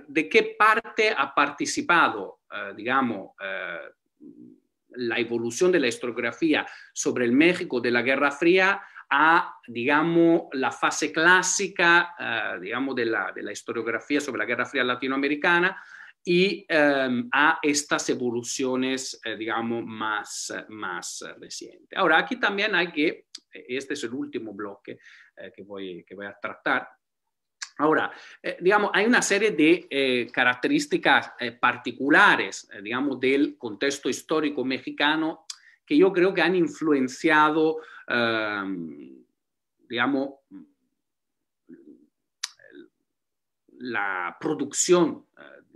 Speaker 3: ¿de qué parte ha participado, digamos, la evolución de la historiografía sobre el México de la Guerra Fría a, digamos, la fase clásica, digamos, de la historiografía sobre la Guerra Fría latinoamericana y a estas evoluciones, digamos, más recientes? Ahora, aquí también hay que, este es el último bloque que voy a tratar. Ahora, digamos, hay una serie de características particulares, digamos, del contexto histórico mexicano que yo creo que han influenciado, digamos, la producción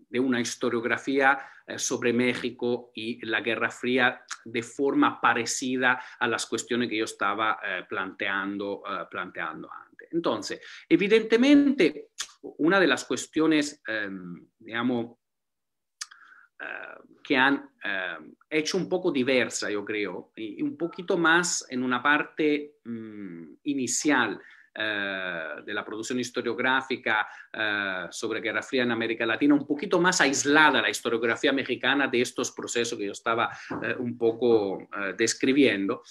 Speaker 3: de una historiografía sobre México y la Guerra Fría de forma parecida a las cuestiones que yo estaba planteando antes. Entonces, evidentemente, una de las cuestiones, digamos, que han hecho un poco diversa, yo creo, y un poquito más en una parte inicial de la producción historiográfica sobre Guerra Fría en América Latina, un poquito más aislada la historiografía mexicana de estos procesos que yo estaba un poco describiendo.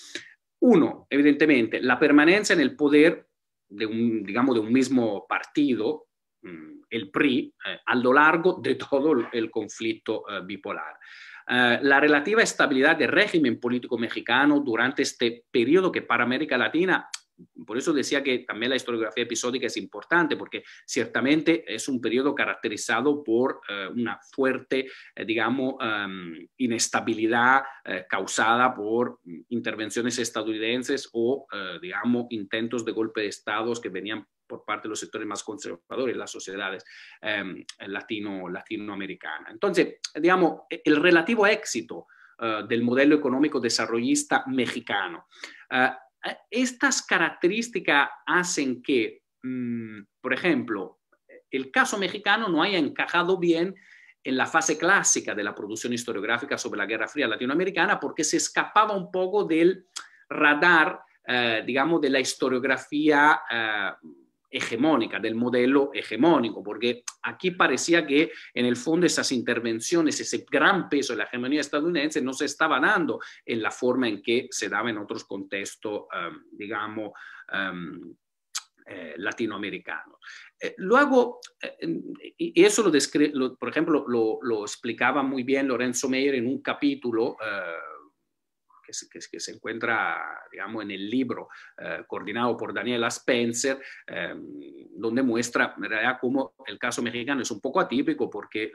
Speaker 3: Uno, evidentemente, la permanencia en el poder de un mismo partido, el PRI, a lo largo de todo el conflicto bipolar. La relativa estabilidad del régimen político mexicano durante este periodo que para América Latina por eso decía que también la historiografía episódica es importante, porque ciertamente es un periodo caracterizado por una fuerte, digamos, inestabilidad causada por intervenciones estadounidenses o, digamos, intentos de golpe de Estado que venían por parte de los sectores más conservadores, las sociedades latinoamericanas. Entonces, digamos, el relativo éxito del modelo económico desarrollista mexicano. Estas características hacen que, por ejemplo, el caso mexicano no haya encajado bien en la fase clásica de la producción historiográfica sobre la Guerra Fría latinoamericana, porque se escapaba un poco del radar, digamos, de la historiografía hegemónica, del modelo hegemónico, porque aquí parecía que en el fondo esas intervenciones, ese gran peso de la hegemonía estadounidense no se estaba dando en la forma en que se daba en otros contextos, digamos, latinoamericanos. Luego, y eso por ejemplo, lo explicaba muy bien Lorenzo Meyer en un capítulo que se encuentra, digamos, en el libro coordinado por Daniela Spencer, donde muestra en realidad cómo el caso mexicano es un poco atípico porque,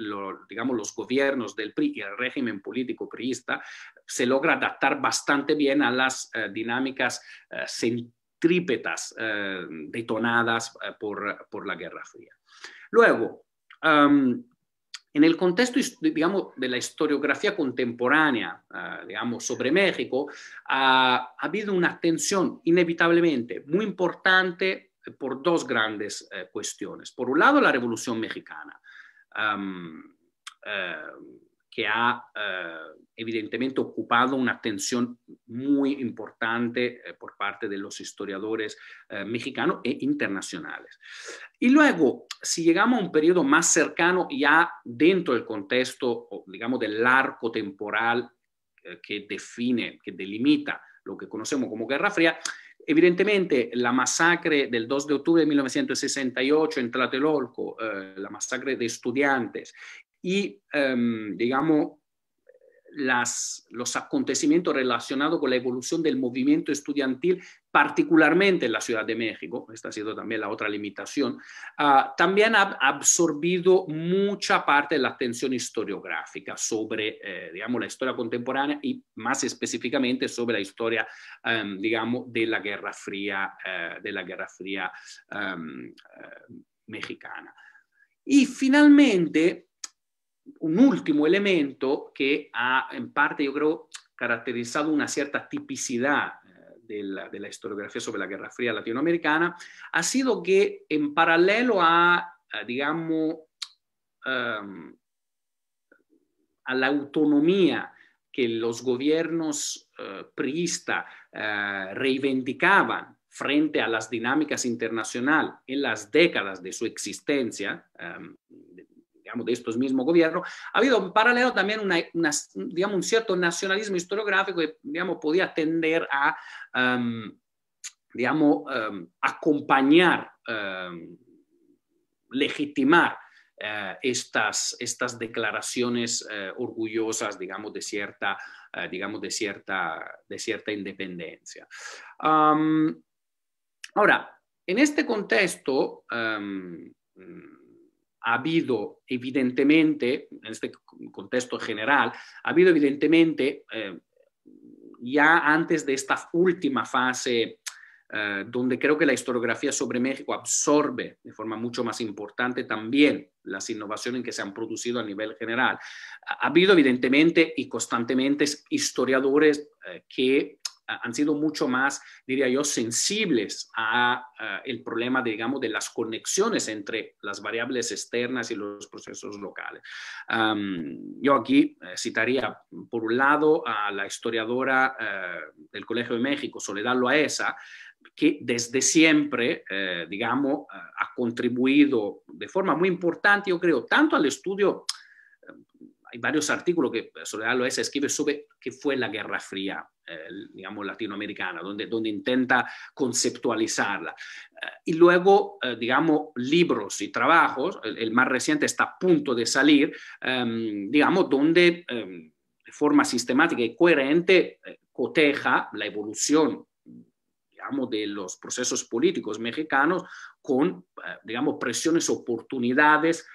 Speaker 3: digamos, los gobiernos del PRI y el régimen político priista se logra adaptar bastante bien a las dinámicas centrípetas detonadas por la Guerra Fría. Luego, en el contexto, digamos, de la historiografía contemporánea, digamos, sobre México, ha habido una atención inevitablemente muy importante por dos grandes cuestiones. Por un lado, la Revolución Mexicana, que ha evidentemente ocupado una atención muy importante por parte de los historiadores mexicanos e internacionales. Y luego, si llegamos a un periodo más cercano, ya dentro del contexto, digamos, del arco temporal que define, que delimita lo que conocemos como Guerra Fría, evidentemente la masacre del 2 de octubre de 1968 en Tlatelolco, la masacre de estudiantes y, digamos, los acontecimientos relacionados con la evolución del movimiento estudiantil, particularmente en la Ciudad de México, esta ha sido también la otra limitación, también ha absorbido mucha parte de la atención historiográfica sobre, digamos, la historia contemporánea y más específicamente sobre la historia, digamos, de la Guerra Fría, mexicana. Y finalmente, un último elemento que ha, en parte, yo creo, caracterizado una cierta tipicidad de la historiografía sobre la Guerra Fría latinoamericana, ha sido que en paralelo a digamos, a la autonomía que los gobiernos priistas reivindicaban frente a las dinámicas internacionales en las décadas de su existencia, digamos, de estos mismos gobiernos, ha habido en paralelo también digamos, un cierto nacionalismo historiográfico que, digamos, podía tender a, digamos, acompañar, legitimar estas declaraciones orgullosas, digamos, de cierta independencia. Ahora, en este contexto, ha habido evidentemente, en este contexto general, ha habido evidentemente, ya antes de esta última fase, donde creo que la historiografía sobre México absorbe de forma mucho más importante también las innovaciones que se han producido a nivel general, ha habido evidentemente y constantemente historiadores que han sido mucho más, diría yo, sensibles a el problema, digamos, de las conexiones entre las variables externas y los procesos locales. Yo aquí citaría, por un lado, a la historiadora del Colegio de México, Soledad Loaesa, que desde siempre, digamos, ha contribuido de forma muy importante, yo creo, tanto al estudio. Hay varios artículos que Soledad Loaesa escribe sobre qué fue la Guerra Fría, digamos, latinoamericana, donde intenta conceptualizarla. Y luego, digamos, libros y trabajos, el más reciente está a punto de salir, digamos, donde de forma sistemática y coherente coteja la evolución, digamos, de los procesos políticos mexicanos con, digamos, presiones, oportunidades,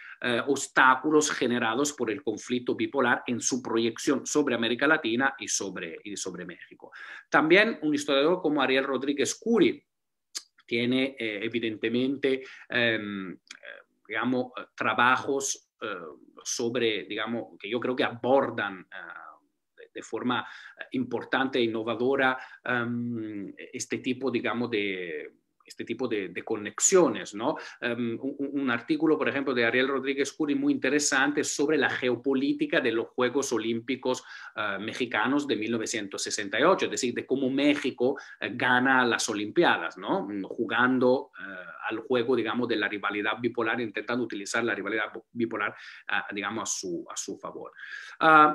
Speaker 3: obstáculos generados por el conflicto bipolar en su proyección sobre América Latina y sobre México. También un historiador como Ariel Rodríguez Curi tiene evidentemente, digamos, trabajos sobre, digamos, que yo creo que abordan de forma importante e innovadora este tipo, digamos, este tipo de conexiones, ¿no? Un artículo, por ejemplo, de Ariel Rodríguez Curi muy interesante sobre la geopolítica de los Juegos Olímpicos mexicanos de 1968, es decir, de cómo México gana las Olimpiadas, ¿no? Jugando al juego, digamos, de la rivalidad bipolar, intentando utilizar la rivalidad bipolar, digamos, a su favor.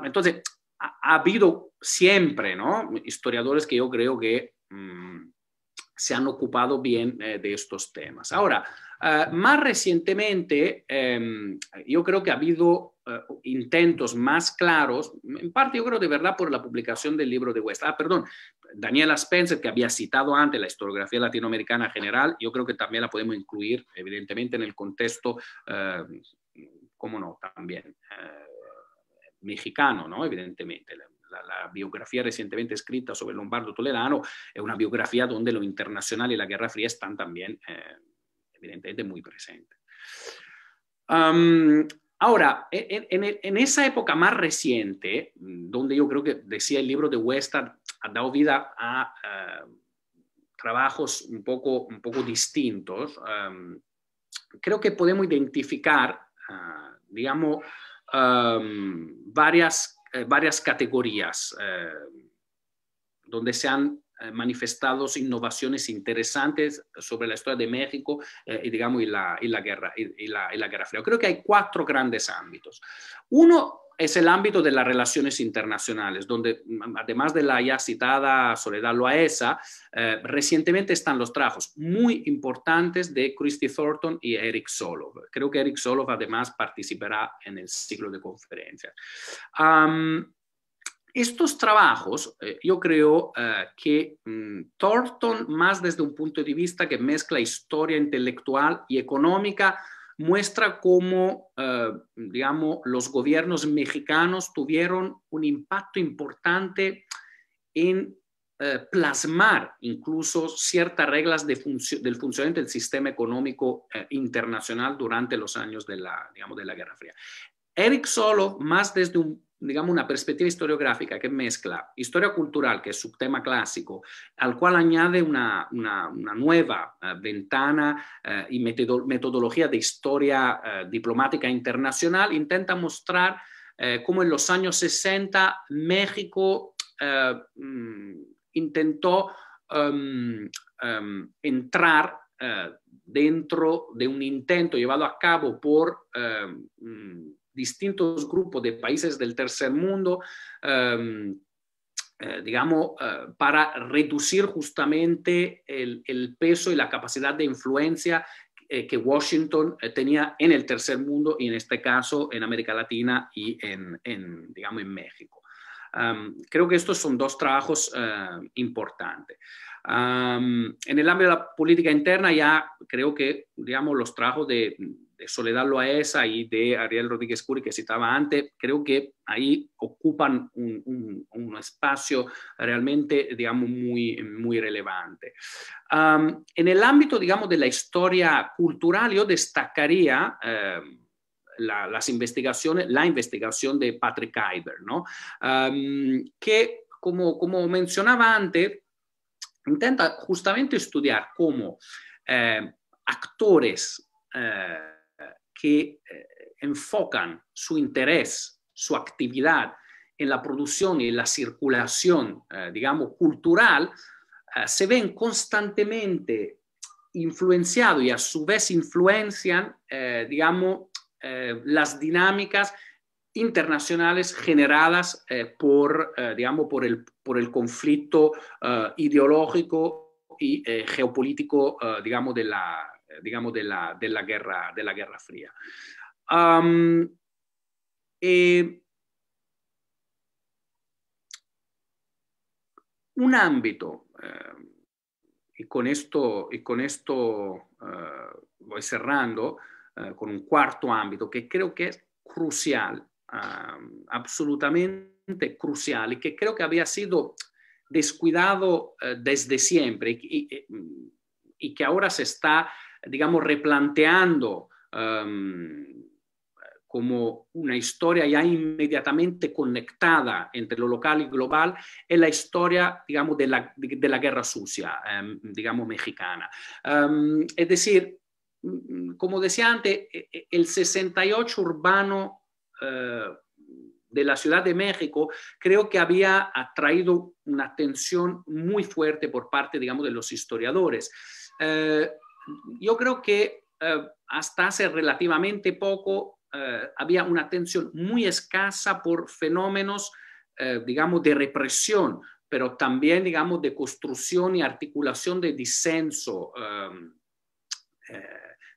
Speaker 3: Entonces, ha habido siempre, ¿no?, historiadores que yo creo que se han ocupado bien de estos temas. Ahora, más recientemente, yo creo que ha habido intentos más claros, en parte yo creo de verdad por la publicación del libro de West. Perdón, Daniela Spencer, que había citado antes la historiografía latinoamericana general, yo creo que también la podemos incluir, evidentemente, en el contexto, cómo no, también mexicano, ¿no? Evidentemente. La biografía recientemente escrita sobre Lombardo Toledano es una biografía donde lo internacional y la Guerra Fría están también, evidentemente, muy presentes. Ahora, en esa época más reciente, donde yo creo que, decía el libro de Westad, ha dado vida a trabajos un poco distintos, creo que podemos identificar, digamos, varias categorías donde se han manifestado innovaciones interesantes sobre la historia de México digamos, y la Guerra Fría. Creo que hay 4 grandes ámbitos. Uno es el ámbito de las relaciones internacionales, donde además de la ya citada Soledad Loaesa, recientemente están los trabajos muy importantes de Christy Thornton y Eric Solov. Creo que Eric Solov además participará en el ciclo de conferencias. Estos trabajos, yo creo que Thornton, más desde un punto de vista que mezcla historia intelectual y económica, muestra cómo, digamos, los gobiernos mexicanos tuvieron un impacto importante en plasmar incluso ciertas reglas del funcionamiento del sistema económico internacional durante los años de la Guerra Fría. Eric Solov, más desde digamos, una perspectiva historiográfica que mezcla historia cultural, que es su tema clásico, al cual añade una nueva ventana y metodología de historia diplomática internacional, intenta mostrar cómo en los años 60 México intentó entrar dentro de un intento llevado a cabo por distintos grupos de países del tercer mundo, digamos, para reducir justamente el peso y la capacidad de influencia que Washington tenía en el tercer mundo y en este caso en América Latina y digamos, en México. Creo que estos son 2 trabajos importantes. En el ámbito de la política interna ya creo que, digamos, los trabajos de Soledad Loaesa y de Ariel Rodríguez Curi que citaba antes, creo que ahí ocupan un espacio realmente, digamos, muy relevante. En el ámbito, digamos, de la historia cultural, yo destacaría la investigación de Patrick Iber, ¿no? Que, como mencionaba antes, intenta justamente estudiar cómo actores que enfocan su interés, su actividad en la producción y la circulación, digamos, cultural, se ven constantemente influenciados y a su vez influencian, digamos, las dinámicas internacionales generadas digamos, por el conflicto ideológico y geopolítico, digamos, de la Guerra Fría. Un ámbito con esto voy cerrando con un cuarto ámbito que creo que es crucial, absolutamente crucial, y que creo que había sido descuidado desde siempre y que ahora se está, digamos, replanteando como una historia ya inmediatamente conectada entre lo local y global, es la historia, digamos, de la guerra sucia, digamos, mexicana. Es decir, como decía antes, el 68 urbano de la Ciudad de México creo que había atraído una atención muy fuerte por parte, digamos, de los historiadores. Yo creo que hasta hace relativamente poco había una atención muy escasa por fenómenos, digamos, de represión, pero también, digamos, de construcción y articulación de disenso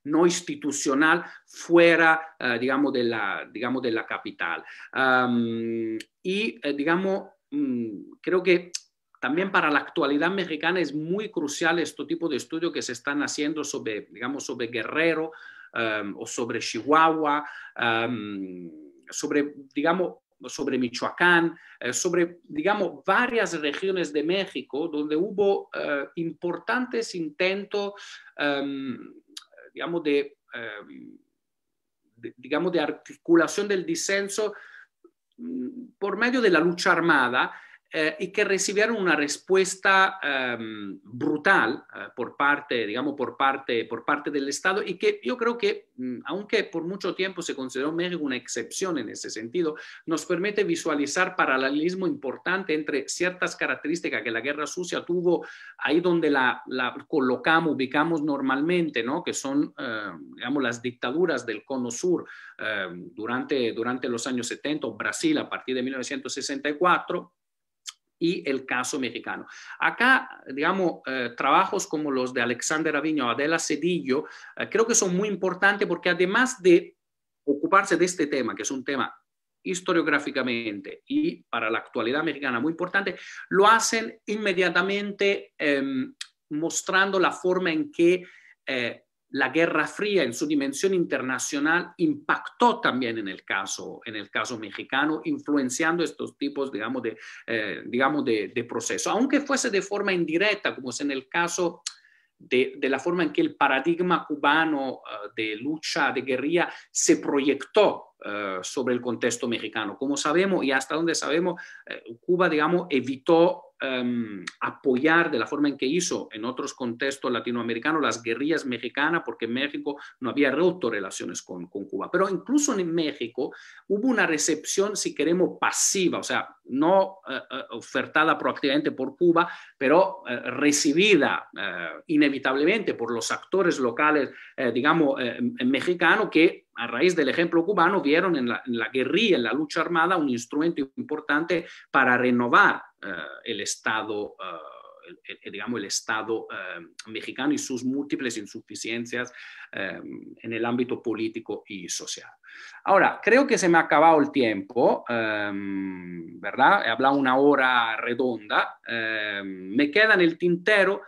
Speaker 3: no institucional fuera, digamos, de la capital. Digamos, creo que también para la actualidad mexicana es muy crucial este tipo de estudios que se están haciendo sobre, digamos, sobre Guerrero, o sobre Chihuahua, sobre, digamos, sobre Michoacán, sobre, digamos, varias regiones de México donde hubo importantes intentos, digamos, digamos, de articulación del disenso por medio de la lucha armada, y que recibieron una respuesta brutal por parte, digamos, por parte del Estado, y que yo creo que, aunque por mucho tiempo se consideró México una excepción en ese sentido, nos permite visualizar paralelismo importante entre ciertas características que la guerra sucia tuvo ahí donde la colocamos, ubicamos normalmente, ¿no? Que son, digamos, las dictaduras del Cono Sur durante los años 70, Brasil a partir de 1964, y el caso mexicano. Acá, digamos, trabajos como los de Alexander Aviño o Adela Cedillo, creo que son muy importantes porque además de ocuparse de este tema, que es un tema historiográficamente y para la actualidad mexicana muy importante, lo hacen inmediatamente mostrando la forma en que la Guerra Fría en su dimensión internacional impactó también en el caso mexicano, influenciando estos tipos, digamos, de proceso. Aunque fuese de forma indirecta, como es en el caso de la forma en que el paradigma cubano de lucha, de guerrilla, se proyectó sobre el contexto mexicano. Como sabemos y hasta donde sabemos, Cuba, digamos, evitó apoyar de la forma en que hizo en otros contextos latinoamericanos las guerrillas mexicanas, porque México no había roto relaciones con Cuba. Pero incluso en México hubo una recepción, si queremos, pasiva, o sea, no ofertada proactivamente por Cuba, pero recibida inevitablemente por los actores locales, digamos, mexicanos, que a raíz del ejemplo cubano vieron en la guerrilla, en la lucha armada, un instrumento importante para renovar el Estado, digamos, el Estado mexicano y sus múltiples insuficiencias en el ámbito político y social. Ahora, creo que se me ha acabado el tiempo, ¿verdad? He hablado una hora redonda. Me queda en el tintero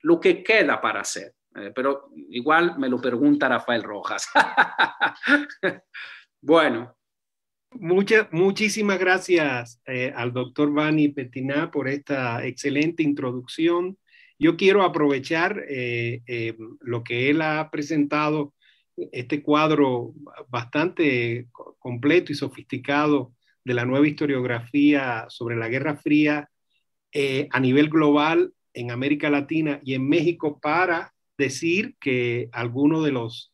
Speaker 3: lo que queda para hacer. Pero igual me lo pregunta Rafael Rojas. Bueno.
Speaker 2: Muchísimas gracias al doctor Vani Petiná por esta excelente introducción. Yo quiero aprovechar lo que él ha presentado, este cuadro bastante completo y sofisticado de la nueva historiografía sobre la Guerra Fría a nivel global en América Latina y en México, para decir que algunos de los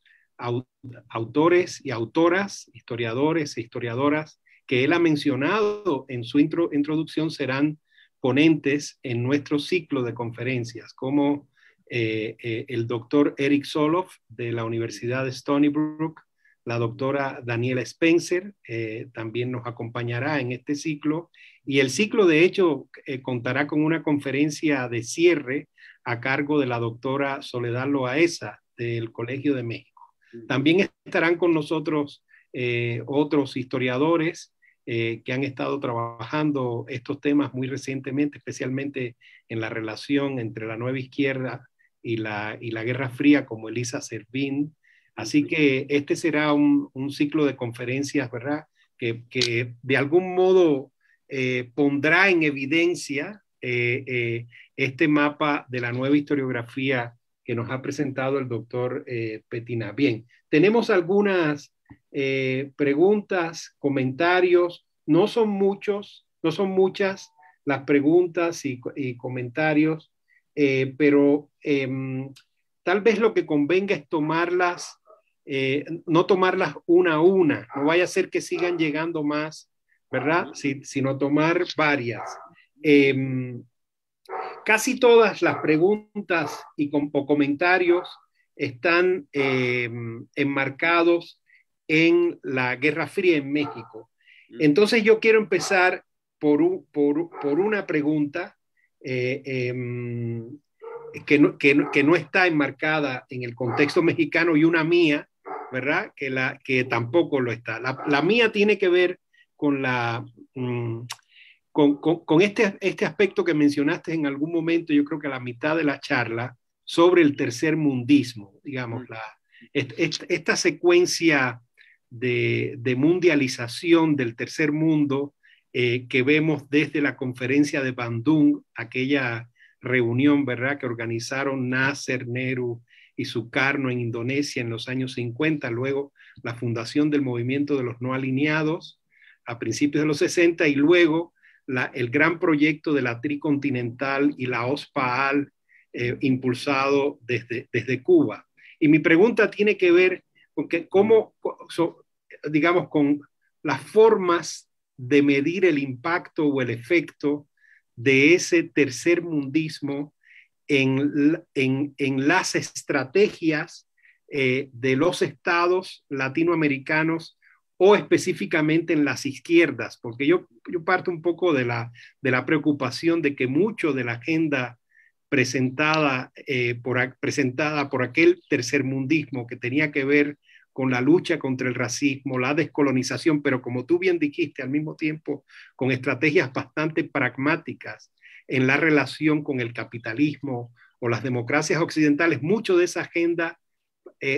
Speaker 2: autores y autoras, historiadores e historiadoras que él ha mencionado en su introducción serán ponentes en nuestro ciclo de conferencias, como el doctor Eric Soloff de la Universidad de Stony Brook, la doctora Daniela Spencer también nos acompañará en este ciclo, y el ciclo de hecho contará con una conferencia de cierre a cargo de la doctora Soledad Loaesa del Colegio de México. También estarán con nosotros otros historiadores que han estado trabajando estos temas muy recientemente, especialmente en la relación entre la nueva izquierda y la Guerra Fría, como Elisa Servín. Así que este será un ciclo de conferencias, ¿verdad? Que de algún modo pondrá en evidencia este mapa de la nueva historiografía que nos ha presentado el doctor Petina. Bien, tenemos algunas preguntas, comentarios, no son muchos, no son muchas las preguntas y comentarios, pero tal vez lo que convenga es tomarlas, no tomarlas una a una, no vaya a ser que sigan llegando más, ¿verdad? Sino tomar varias. Casi todas las preguntas o comentarios están enmarcados en la Guerra Fría en México. Entonces yo quiero empezar por una pregunta que no está enmarcada en el contexto mexicano y una mía, ¿verdad? Que tampoco lo está. La mía tiene que ver con con este aspecto que mencionaste en algún momento, yo creo que a la mitad de la charla, sobre el tercer mundismo, digamos, esta secuencia de mundialización del tercer mundo que vemos desde la conferencia de Bandung, aquella reunión, ¿verdad?, que organizaron Nasser, Nehru y Sukarno en Indonesia en los años 50, luego la fundación del movimiento de los no alineados a principios de los 60 y luego el gran proyecto de la Tricontinental y la OSPAAL impulsado desde Cuba. Y mi pregunta tiene que ver con digamos, con las formas de medir el impacto o el efecto de ese tercer mundismo en las estrategias de los estados latinoamericanos o específicamente en las izquierdas, porque yo parto un poco de la preocupación de que mucho de la agenda presentada por aquel tercermundismo que tenía que ver con la lucha contra el racismo, la descolonización, pero como tú bien dijiste, al mismo tiempo con estrategias bastante pragmáticas en la relación con el capitalismo o las democracias occidentales, mucho de esa agenda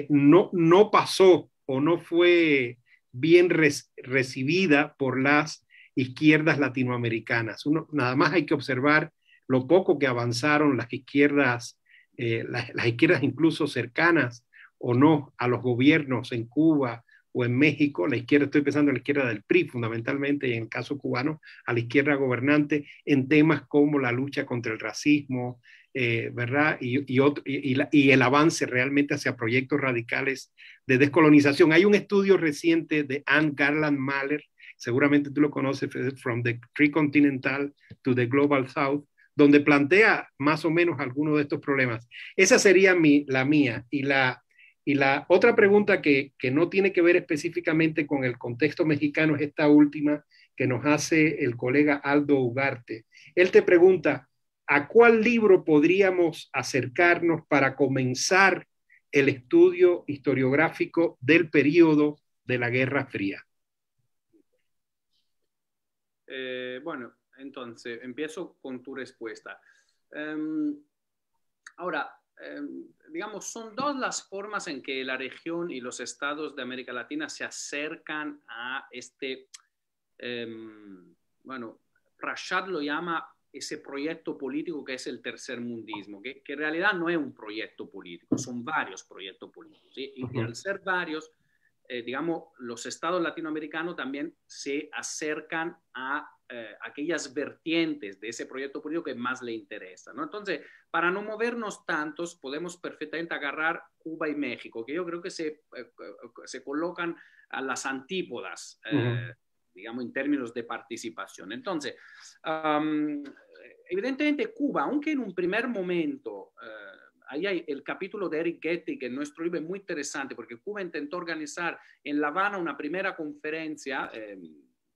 Speaker 2: no pasó o no fue bien recibida por las izquierdas latinoamericanas. Nada más hay que observar lo poco que avanzaron las izquierdas incluso cercanas o no a los gobiernos en Cuba o en México, la izquierda, estoy pensando en la izquierda del PRI fundamentalmente, y en el caso cubano, a la izquierda gobernante, en temas como la lucha contra el racismo, ¿verdad? Y el avance realmente hacia proyectos radicales de descolonización. Hay un estudio reciente de Anne Garland Mahler, seguramente tú lo conoces, From the Tricontinental to the Global South, donde plantea más o menos algunos de estos problemas. Esa sería la mía. Y la otra pregunta que no tiene que ver específicamente con el contexto mexicano es esta última que nos hace el colega Aldo Ugarte. Él te pregunta, ¿a cuál libro podríamos acercarnos para comenzar el estudio historiográfico del periodo de la Guerra Fría?
Speaker 3: Bueno, entonces empiezo con tu respuesta. Ahora, digamos, son dos las formas en que la región y los estados de América Latina se acercan a bueno, Rashad lo llama ese proyecto político que es el tercermundismo, que en realidad no es un proyecto político, son varios proyectos políticos. ¿Sí? Y al ser varios, digamos, los estados latinoamericanos también se acercan a aquellas vertientes de ese proyecto político que más le interesa, ¿no? Entonces, para no movernos tantos, podemos perfectamente agarrar Cuba y México, que yo creo que se colocan a las antípodas, digamos, en términos de participación. Entonces, evidentemente Cuba, aunque en un primer momento, ahí hay el capítulo de Eric Getty, que en nuestro libro es muy interesante, porque Cuba intentó organizar en La Habana una primera conferencia,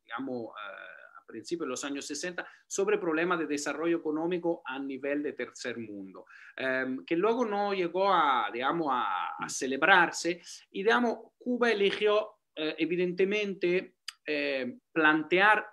Speaker 3: digamos, a principios de los años 60, sobre problemas de desarrollo económico a nivel de tercer mundo, que luego no llegó digamos, a celebrarse, y digamos, Cuba eligió evidentemente plantear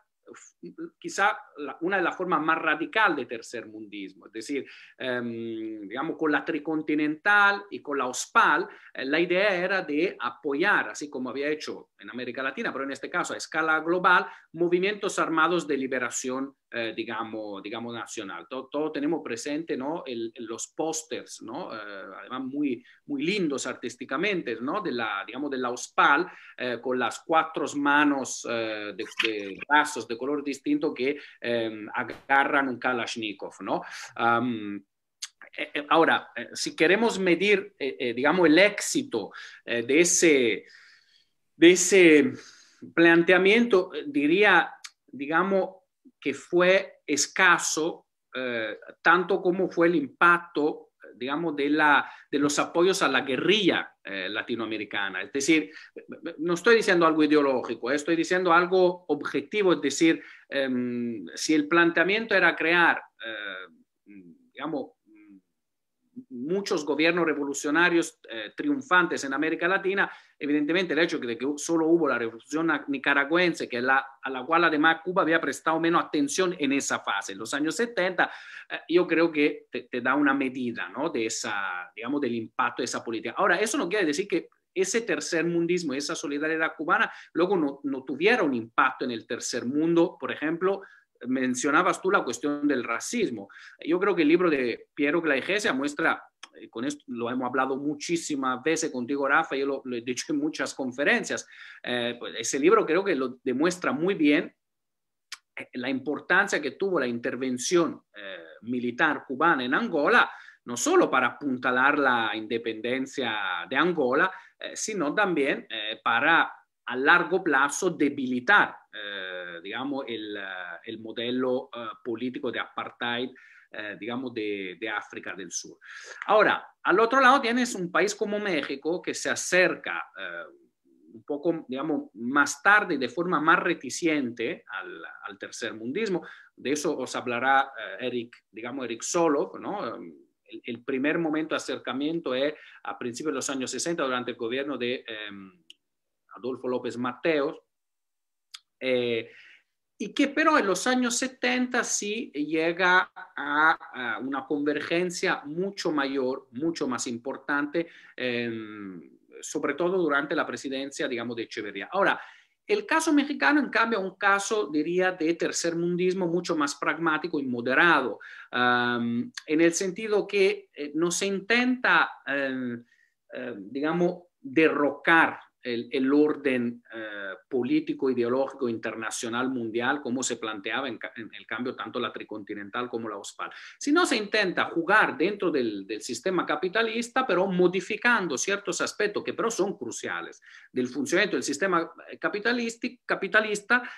Speaker 3: quizá una de las formas más radical de tercermundismo, es decir, digamos, con la tricontinental y con la OSPAL, la idea era de apoyar, así como había hecho en América Latina, pero en este caso a escala global, movimientos armados de liberación, digamos, nacional. Todo tenemos presente, ¿no? Los pósters, ¿no? Además muy, muy lindos artísticamente, ¿no? digamos, de la OSPAL, con las 4 manos de brazos de color distinto que agarran un Kalashnikov, ¿no? Ahora, si queremos medir, digamos, el éxito de ese planteamiento, diría, digamos, que fue escaso, tanto como fue el impacto, digamos, de los apoyos a la guerrilla latinoamericana. Es decir, no estoy diciendo algo ideológico, estoy diciendo algo objetivo, es decir, si el planteamiento era crear, digamos, muchos gobiernos revolucionarios triunfantes en América Latina, evidentemente el hecho de que solo hubo la revolución nicaragüense, a la cual además Cuba había prestado menos atención en esa fase, en los años 70, yo creo que te da una medida, ¿no? De digamos, del impacto de esa política. Ahora, eso no quiere decir que ese tercermundismo, esa solidaridad cubana, luego no tuviera un impacto en el tercer mundo. Por ejemplo, mencionabas tú la cuestión del racismo. Yo creo que el libro de Piero Gleijesia muestra, con esto lo hemos hablado muchísimas veces contigo, Rafa, yo lo he dicho en muchas conferencias, pues ese libro creo que lo demuestra muy bien la importancia que tuvo la intervención militar cubana en Angola, no solo para apuntalar la independencia de Angola, sino también para a largo plazo debilitar, digamos, el modelo político de apartheid, digamos, de África del Sur. Ahora, al otro lado tienes un país como México que se acerca un poco, digamos, más tarde, de forma más reticente al tercermundismo. De eso os hablará Eric Solov, ¿no? El primer momento de acercamiento es a principios de los años 60, durante el gobierno de Adolfo López Mateos, y que pero en los años 70 sí llega a una convergencia mucho mayor, mucho más importante, sobre todo durante la presidencia, digamos, de Echeverría. Ahora, el caso mexicano, en cambio, es un caso, diría, de tercermundismo mucho más pragmático y moderado, en el sentido que no se intenta, digamos, derrocar el orden político, ideológico, internacional, mundial, como se planteaba en el cambio tanto la tricontinental como la OSPAL, sino se intenta jugar dentro del sistema capitalista, pero modificando ciertos aspectos que pero son cruciales del funcionamiento del sistema capitalista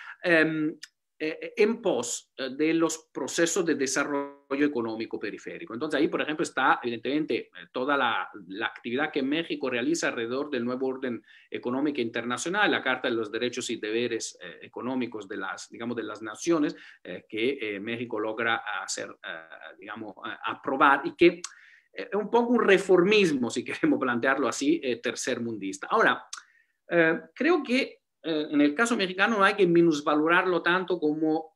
Speaker 3: en pos de los procesos de desarrollo económico periférico. Entonces ahí, por ejemplo, está evidentemente toda la actividad que México realiza alrededor del nuevo orden económico internacional, la Carta de los Derechos y Deberes Económicos de las naciones, que México logra aprobar, y que es un poco un reformismo, si queremos plantearlo así, tercermundista. Ahora, creo que en el caso mexicano no hay que minusvalorarlo tanto como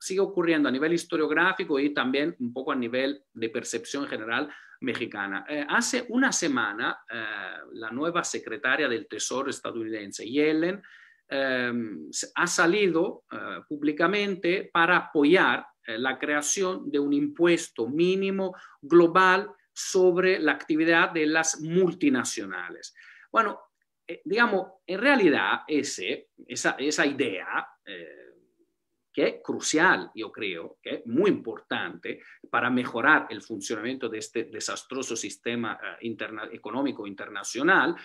Speaker 3: sigue ocurriendo a nivel historiográfico y también un poco a nivel de percepción general mexicana. Hace una semana, la nueva secretaria del Tesoro estadounidense, Yellen, ha salido públicamente para apoyar la creación de un impuesto mínimo global sobre la actividad de las multinacionales. Bueno, digamos, en realidad esa idea, que es crucial, yo creo, que es muy importante para mejorar el funcionamiento de este desastroso sistema económico internacional,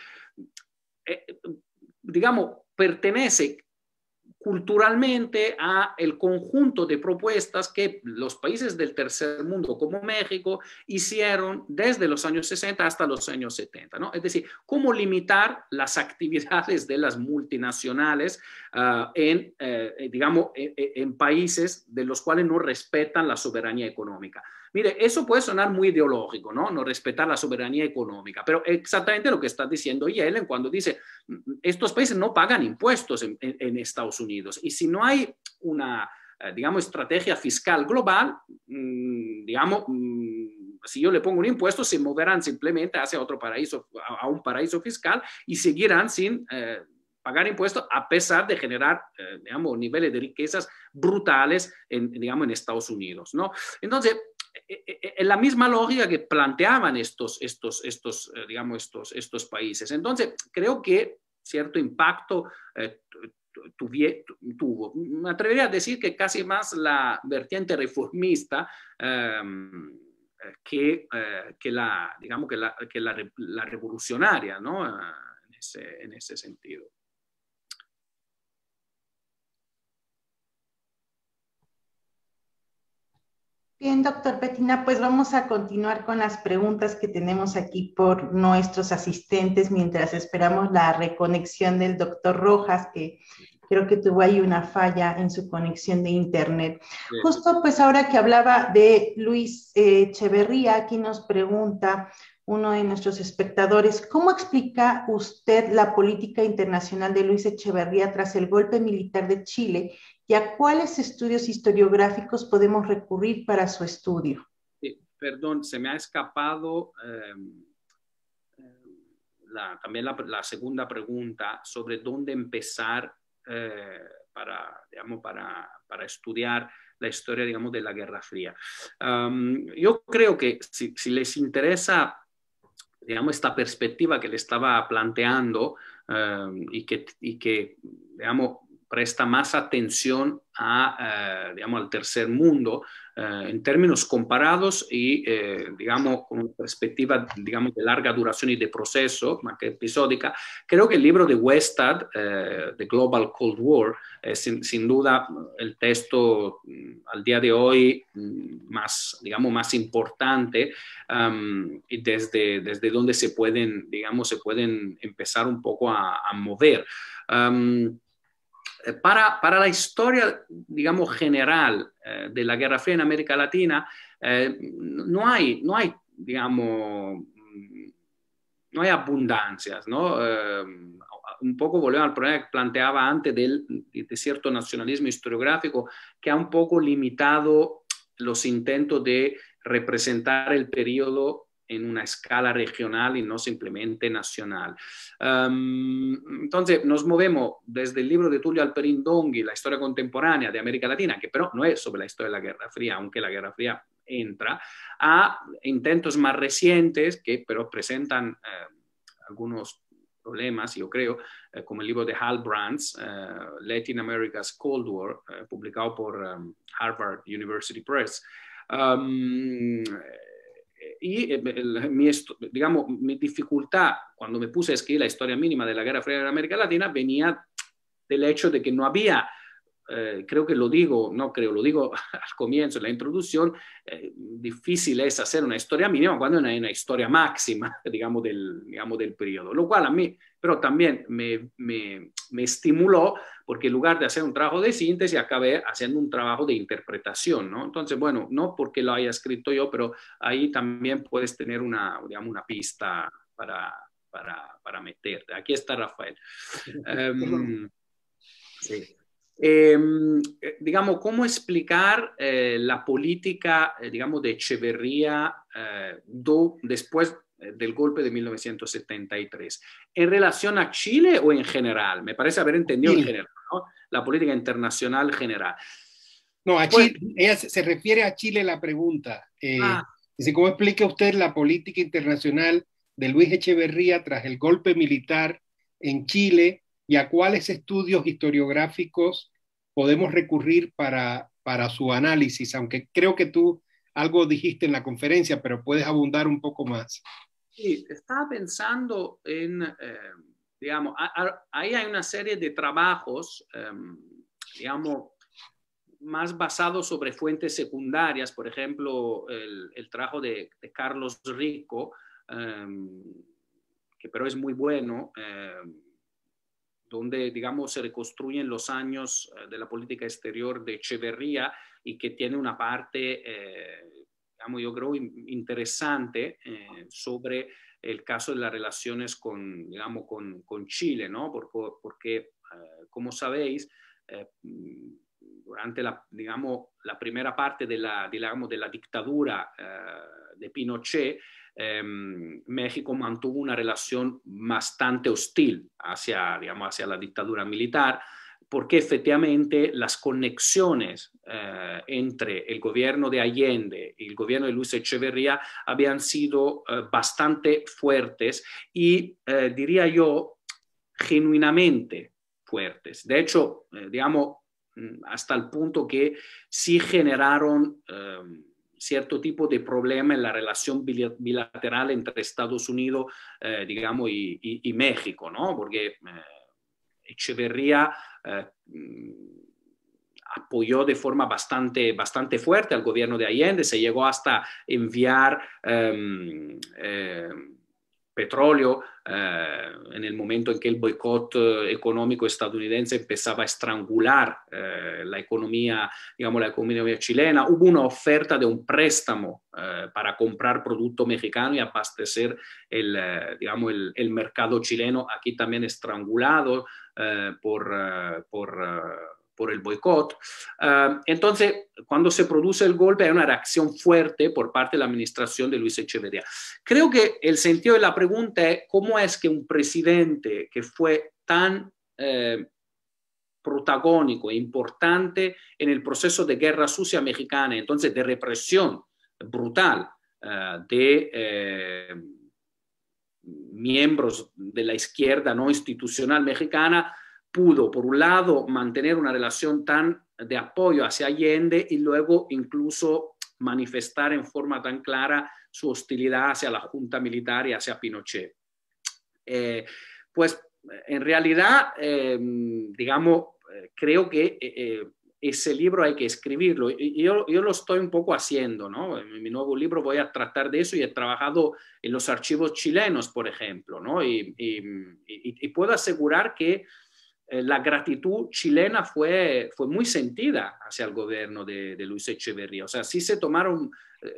Speaker 3: digamos, pertenece culturalmente a el conjunto de propuestas que los países del tercer mundo como México hicieron desde los años 60 hasta los años 70, ¿no? Es decir, cómo limitar las actividades de las multinacionales digamos, en países de los cuales no respetan la soberanía económica. Mire, eso puede sonar muy ideológico, ¿no? No respetar la soberanía económica, pero exactamente lo que está diciendo Yellen cuando dice, estos países no pagan impuestos en Estados Unidos, y si no hay una, digamos, estrategia fiscal global, digamos, si yo le pongo un impuesto, se moverán simplemente hacia otro paraíso, a un paraíso fiscal, y seguirán sin pagar impuestos a pesar de generar, digamos, niveles de riquezas brutales digamos, en Estados Unidos, ¿no? Entonces, es la misma lógica que planteaban estos países. Entonces, creo que cierto impacto tuvo. Me atrevería a decir que casi más la vertiente reformista que la, digamos, que la revolucionaria, ¿no? En ese sentido.
Speaker 1: Bien, doctor Petina, pues vamos a continuar con las preguntas que tenemos aquí por nuestros asistentes mientras esperamos la reconexión del doctor Rojas, que creo que tuvo ahí una falla en su conexión de internet. Sí. Justo pues ahora que hablaba de Luis Echeverría, aquí nos pregunta uno de nuestros espectadores, ¿cómo explica usted la política internacional de Luis Echeverría tras el golpe militar de Chile y a cuáles estudios historiográficos podemos recurrir para su estudio?
Speaker 3: Sí, perdón, se me ha escapado también la segunda pregunta sobre dónde empezar digamos, para estudiar la historia, digamos, de la Guerra Fría. Yo creo que si les interesa, digamos, esta perspectiva que le estaba planteando y que, digamos, presta más atención digamos, al tercer mundo en términos comparados y, digamos, con una perspectiva, digamos, de larga duración y de proceso, más que episódica. Creo que el libro de Westad, The Global Cold War, sin duda el texto al día de hoy más, digamos, más importante y desde donde se pueden, digamos, empezar un poco a mover. Para la historia, digamos, general de la Guerra Fría en América Latina, no hay, digamos, no hay abundancias, ¿no? Un poco volvemos al problema que planteaba antes de cierto nacionalismo historiográfico que ha un poco limitado los intentos de representar el periodo en una escala regional y no simplemente nacional. Entonces nos movemos desde el libro de Tullio Alperín Donghi, La historia contemporánea de América Latina, que pero no es sobre la historia de la Guerra Fría, aunque la Guerra Fría entra, a intentos más recientes que pero presentan algunos problemas, yo creo, como el libro de Hal Brands, Latin America's Cold War, publicado por Harvard University Press. Y digamos, mi dificultad cuando me puse a escribir la historia mínima de la Guerra Fría de América Latina venía del hecho de que no había, creo que lo digo al comienzo, en la introducción, difícil es hacer una historia mínima cuando no hay una historia máxima, digamos, del periodo, lo cual a mí, pero también me estimuló porque en lugar de hacer un trabajo de síntesis, acabé haciendo un trabajo de interpretación, ¿no? Entonces, bueno, no porque lo haya escrito yo, pero ahí también puedes tener digamos, una pista para meter. Aquí está Rafael. Sí. Digamos, ¿cómo explicar la política, digamos, de Echeverría después del golpe de 1973? ¿En relación a Chile o en general? Me parece haber entendido en general, ¿no? La política internacional general.
Speaker 2: No, a Chile, ella se refiere a Chile la pregunta. Dice, ¿cómo explica usted la política internacional de Luis Echeverría tras el golpe militar en Chile y a cuáles estudios historiográficos podemos recurrir para su análisis? Aunque creo que tú algo dijiste en la conferencia, pero puedes abundar un poco más.
Speaker 3: Sí, estaba pensando en, digamos, ahí hay una serie de trabajos, digamos, más basados sobre fuentes secundarias, por ejemplo, el trabajo de Carlos Rico, que pero es muy bueno, donde, digamos, se reconstruyen los años de la política exterior de Echeverría y que tiene una parte, digamos, yo creo, interesante sobre el caso de las relaciones con, digamos, con Chile, ¿no? Porque como sabéis, durante digamos, la primera parte de la dictadura de Pinochet, México mantuvo una relación bastante hostil digamos, hacia la dictadura militar, porque efectivamente las conexiones entre el gobierno de Allende y el gobierno de Luis Echeverría habían sido bastante fuertes y, diría yo, genuinamente fuertes. De hecho, digamos, hasta el punto que sí generaron cierto tipo de problema en la relación bilateral entre Estados Unidos, digamos, y México, ¿no? Porque Echeverría apoyó de forma bastante fuerte al gobierno de Allende, se llegó hasta enviar petróleo en el momento en que el boicot económico estadounidense empezaba a estrangular la economía, digamos, la economía chilena. Hubo una oferta de un préstamo para comprar producto mexicano y abastecer digamos, el mercado chileno, aquí también estrangulado por el boicot. Entonces, cuando se produce el golpe, hay una reacción fuerte por parte de la administración de Luis Echeverría. Creo que el sentido de la pregunta es cómo es que un presidente que fue tan protagónico e importante en el proceso de guerra sucia mexicana, entonces de represión brutal de miembros de la izquierda no institucional mexicana, pudo, por un lado, mantener una relación tan de apoyo hacia Allende y luego incluso manifestar en forma tan clara su hostilidad hacia la junta militar y hacia Pinochet. Pues en realidad, digamos, creo que ese libro hay que escribirlo. Yo lo estoy un poco haciendo, ¿no? En mi nuevo libro voy a tratar de eso y he trabajado en los archivos chilenos, por ejemplo, ¿no? Y puedo asegurar que la gratitud chilena fue muy sentida hacia el gobierno de Luis Echeverría. O sea, sí se tomaron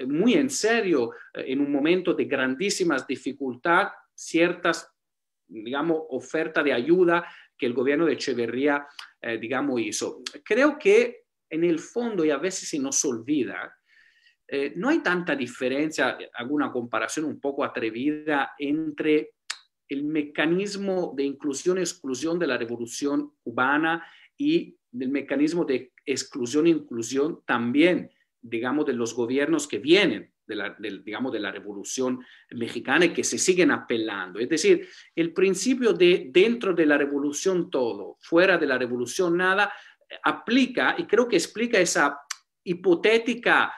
Speaker 3: muy en serio en un momento de grandísimas dificultades ciertas, digamos, ofertas de ayuda que el gobierno de Echeverría, digamos, hizo. Creo que en el fondo, y a veces se nos olvida, no hay tanta diferencia, alguna comparación un poco atrevida entre el mecanismo de inclusión y exclusión de la Revolución Cubana y del mecanismo de exclusión e inclusión también, digamos, de los gobiernos que vienen digamos, de la Revolución Mexicana y que se siguen apelando. Es decir, el principio de dentro de la Revolución todo, fuera de la Revolución nada, aplica y creo que explica esa hipotética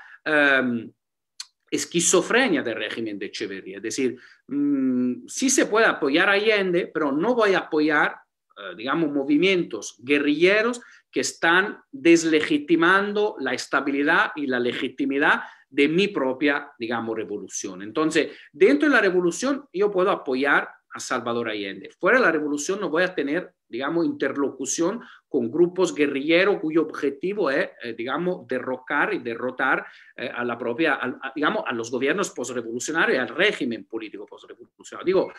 Speaker 3: esquizofrenia del régimen de Echeverría. Es decir, sí se puede apoyar a Allende, pero no voy a apoyar, digamos, movimientos guerrilleros que están deslegitimando la estabilidad y la legitimidad de mi propia, digamos, revolución. Entonces, dentro de la revolución yo puedo apoyar a Salvador Allende. Fuera de la revolución no voy a tener, digamos, interlocución con grupos guerrilleros cuyo objetivo es, digamos, derrocar y derrotar a la propia, digamos, a los gobiernos postrevolucionarios y al régimen político postrevolucionario. Digo,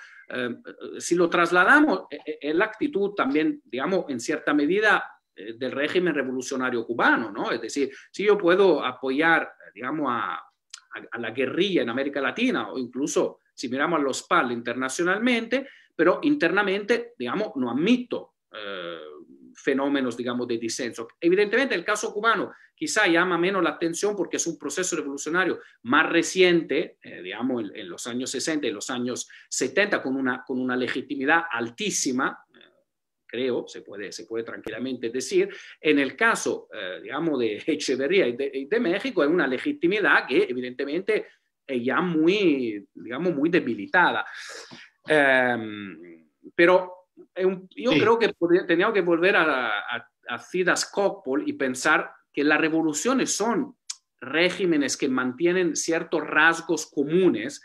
Speaker 3: si lo trasladamos, es la actitud también, digamos, en cierta medida del régimen revolucionario cubano, ¿no? Es decir, si yo puedo apoyar, digamos, a la guerrilla en América Latina o incluso si miramos a los PAL internacionalmente, pero internamente, digamos, no admito fenómenos, digamos, de disenso. Evidentemente el caso cubano quizá llama menos la atención porque es un proceso revolucionario más reciente, digamos, en los años 60 y los años 70, con una legitimidad altísima, creo, se puede tranquilamente decir. En el caso, digamos, de Echeverría y de México, es una legitimidad que evidentemente es ya muy, digamos, muy debilitada. Pero yo creo que teníamos que volver a Cida Skocpol y pensar que las revoluciones son regímenes que mantienen ciertos rasgos comunes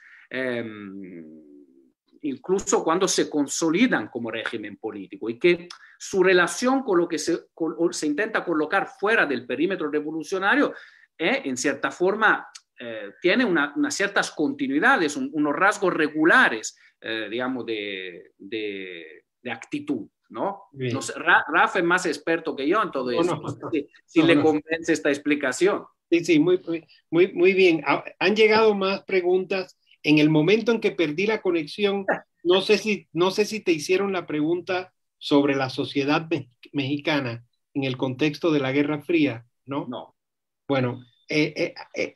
Speaker 3: incluso cuando se consolidan como régimen político, y que su relación con lo que se intenta colocar fuera del perímetro revolucionario en cierta forma tiene unas ciertas continuidades, unos rasgos regulares, digamos, de actitud, ¿no? No sé, Rafa es más experto que yo en todo eso. No sé si le convence esta explicación.
Speaker 2: Sí, sí, muy bien. Han llegado más preguntas. En el momento en que perdí la conexión, no sé si te hicieron la pregunta sobre la sociedad mexicana en el contexto de la Guerra Fría, ¿no?
Speaker 3: No.
Speaker 2: Bueno,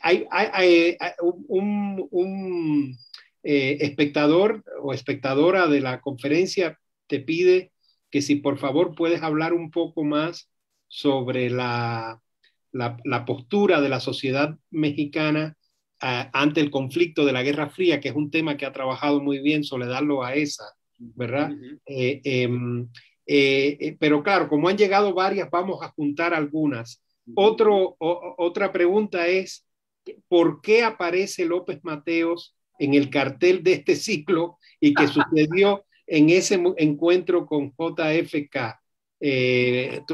Speaker 2: hay un espectador o espectadora de la conferencia te pide que si por favor puedes hablar un poco más sobre la postura de la sociedad mexicana ante el conflicto de la Guerra Fría, que es un tema que ha trabajado muy bien Soledad Loaesa, ¿verdad?
Speaker 3: Uh-huh.
Speaker 2: Pero claro, como han llegado varias, vamos a juntar algunas. Otra pregunta es, ¿por qué aparece López Mateos en el cartel de este ciclo y que sucedió en ese encuentro con JFK?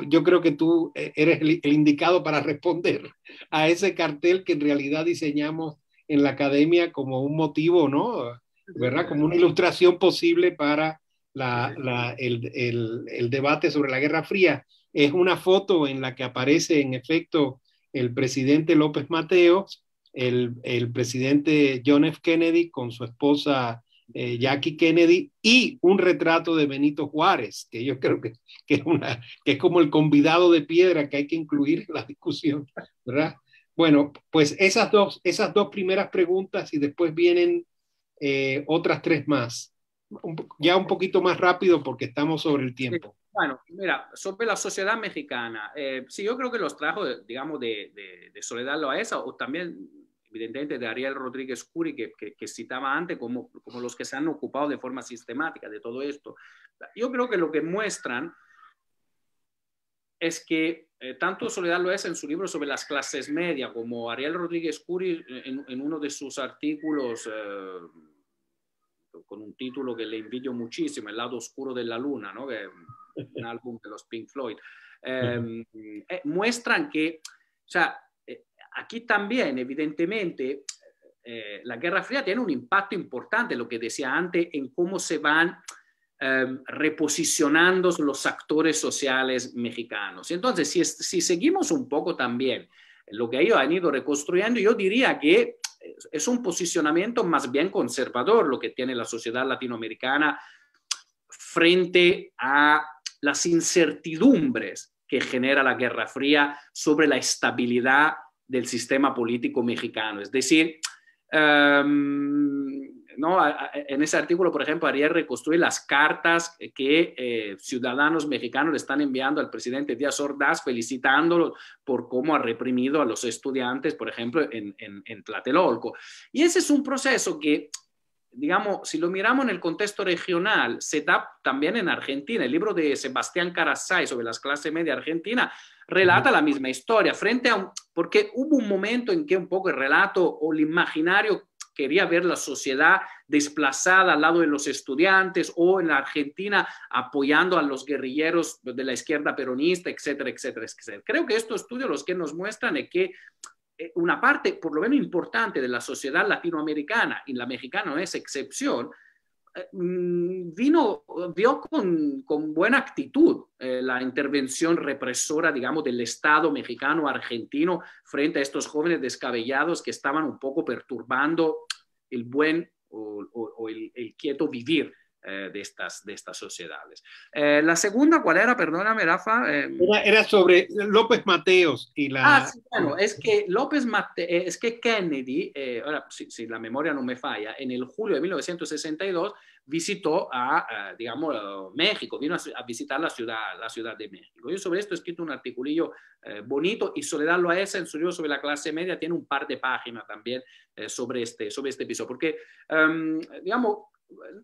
Speaker 2: Yo creo que tú eres el indicado para responder a ese cartel que en realidad diseñamos en la academia como un motivo, ¿no? ¿Verdad? Como una ilustración posible para el debate sobre la Guerra Fría. Es una foto en la que aparece en efecto el presidente López Mateos, el presidente John F. Kennedy con su esposa Jackie Kennedy, y un retrato de Benito Juárez, que yo creo que es como el convidado de piedra que hay que incluir en la discusión, ¿verdad? Bueno, pues esas dos primeras preguntas y después vienen otras tres más. Ya un poquito más rápido porque estamos sobre el tiempo.
Speaker 3: Sí, bueno, mira, sobre la sociedad mexicana, sí, yo creo que los trabajos, digamos, de Soledad Loaesa, o también evidentemente de Ariel Rodríguez Curi, que citaba antes, como los que se han ocupado de forma sistemática de todo esto. Yo creo que lo que muestran es que tanto Soledad Loaesa en su libro sobre las clases medias, como Ariel Rodríguez Curi en uno de sus artículos con un título que le envidio muchísimo, El lado oscuro de la luna, ¿no? Que es un álbum de los Pink Floyd, muestran que, o sea, aquí también, evidentemente, la Guerra Fría tiene un impacto importante, lo que decía antes, en cómo se van reposicionando los actores sociales mexicanos. Entonces, si seguimos un poco también lo que ellos han ido reconstruyendo, yo diría que es un posicionamiento más bien conservador lo que tiene la sociedad latinoamericana frente a las incertidumbres que genera la Guerra Fría sobre la estabilidad del sistema político mexicano. Es decir, ¿no? En ese artículo, por ejemplo, Ariel reconstruye las cartas que ciudadanos mexicanos le están enviando al presidente Díaz Ordaz felicitándolo por cómo ha reprimido a los estudiantes, por ejemplo, en Tlatelolco. Y ese es un proceso que, digamos, si lo miramos en el contexto regional, se da también en Argentina. El libro de Sebastián Carasay sobre las clases media argentina relata la misma historia, porque hubo un momento en que un poco el relato o el imaginario quería ver la sociedad desplazada al lado de los estudiantes, o en la Argentina apoyando a los guerrilleros de la izquierda peronista, etcétera, etcétera, etcétera. Creo que estos estudios los que nos muestran es que una parte, por lo menos importante, de la sociedad latinoamericana, y la mexicana no es excepción, vio con buena actitud la intervención represora, digamos, del Estado mexicano argentino frente a estos jóvenes descabellados que estaban un poco perturbando el buen o el quieto vivir de estas sociedades. La segunda, ¿cuál era? Perdóname, Rafa.
Speaker 2: Era sobre López Mateos y la...
Speaker 3: sí, bueno, es que Kennedy, ahora, si la memoria no me falla, en el julio de 1962 visitó digamos, México, vino a visitar la ciudad de México. Yo sobre esto he escrito un articulillo bonito, y Soledad Loaesa en su libro sobre la clase media tiene un par de páginas también sobre este episodio, porque, digamos,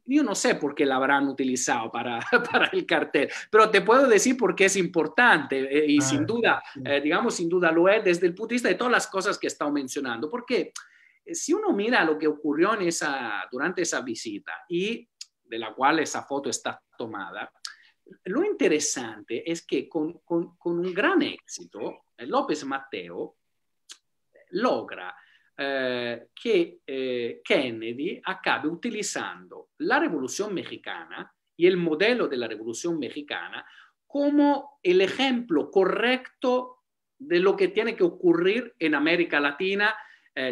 Speaker 3: yo no sé por qué la habrán utilizado para el cartel, pero te puedo decir por qué es importante, y sin duda, digamos, sin duda lo es desde el punto de vista de todas las cosas que he estado mencionando, porque si uno mira lo que ocurrió durante esa visita y de la cual esa foto está tomada, lo interesante es que con un gran éxito, López Mateo logra que Kennedy acabe utilizando la Revolución Mexicana y el modelo de la Revolución Mexicana como el ejemplo correcto de lo que tiene que ocurrir en América Latina,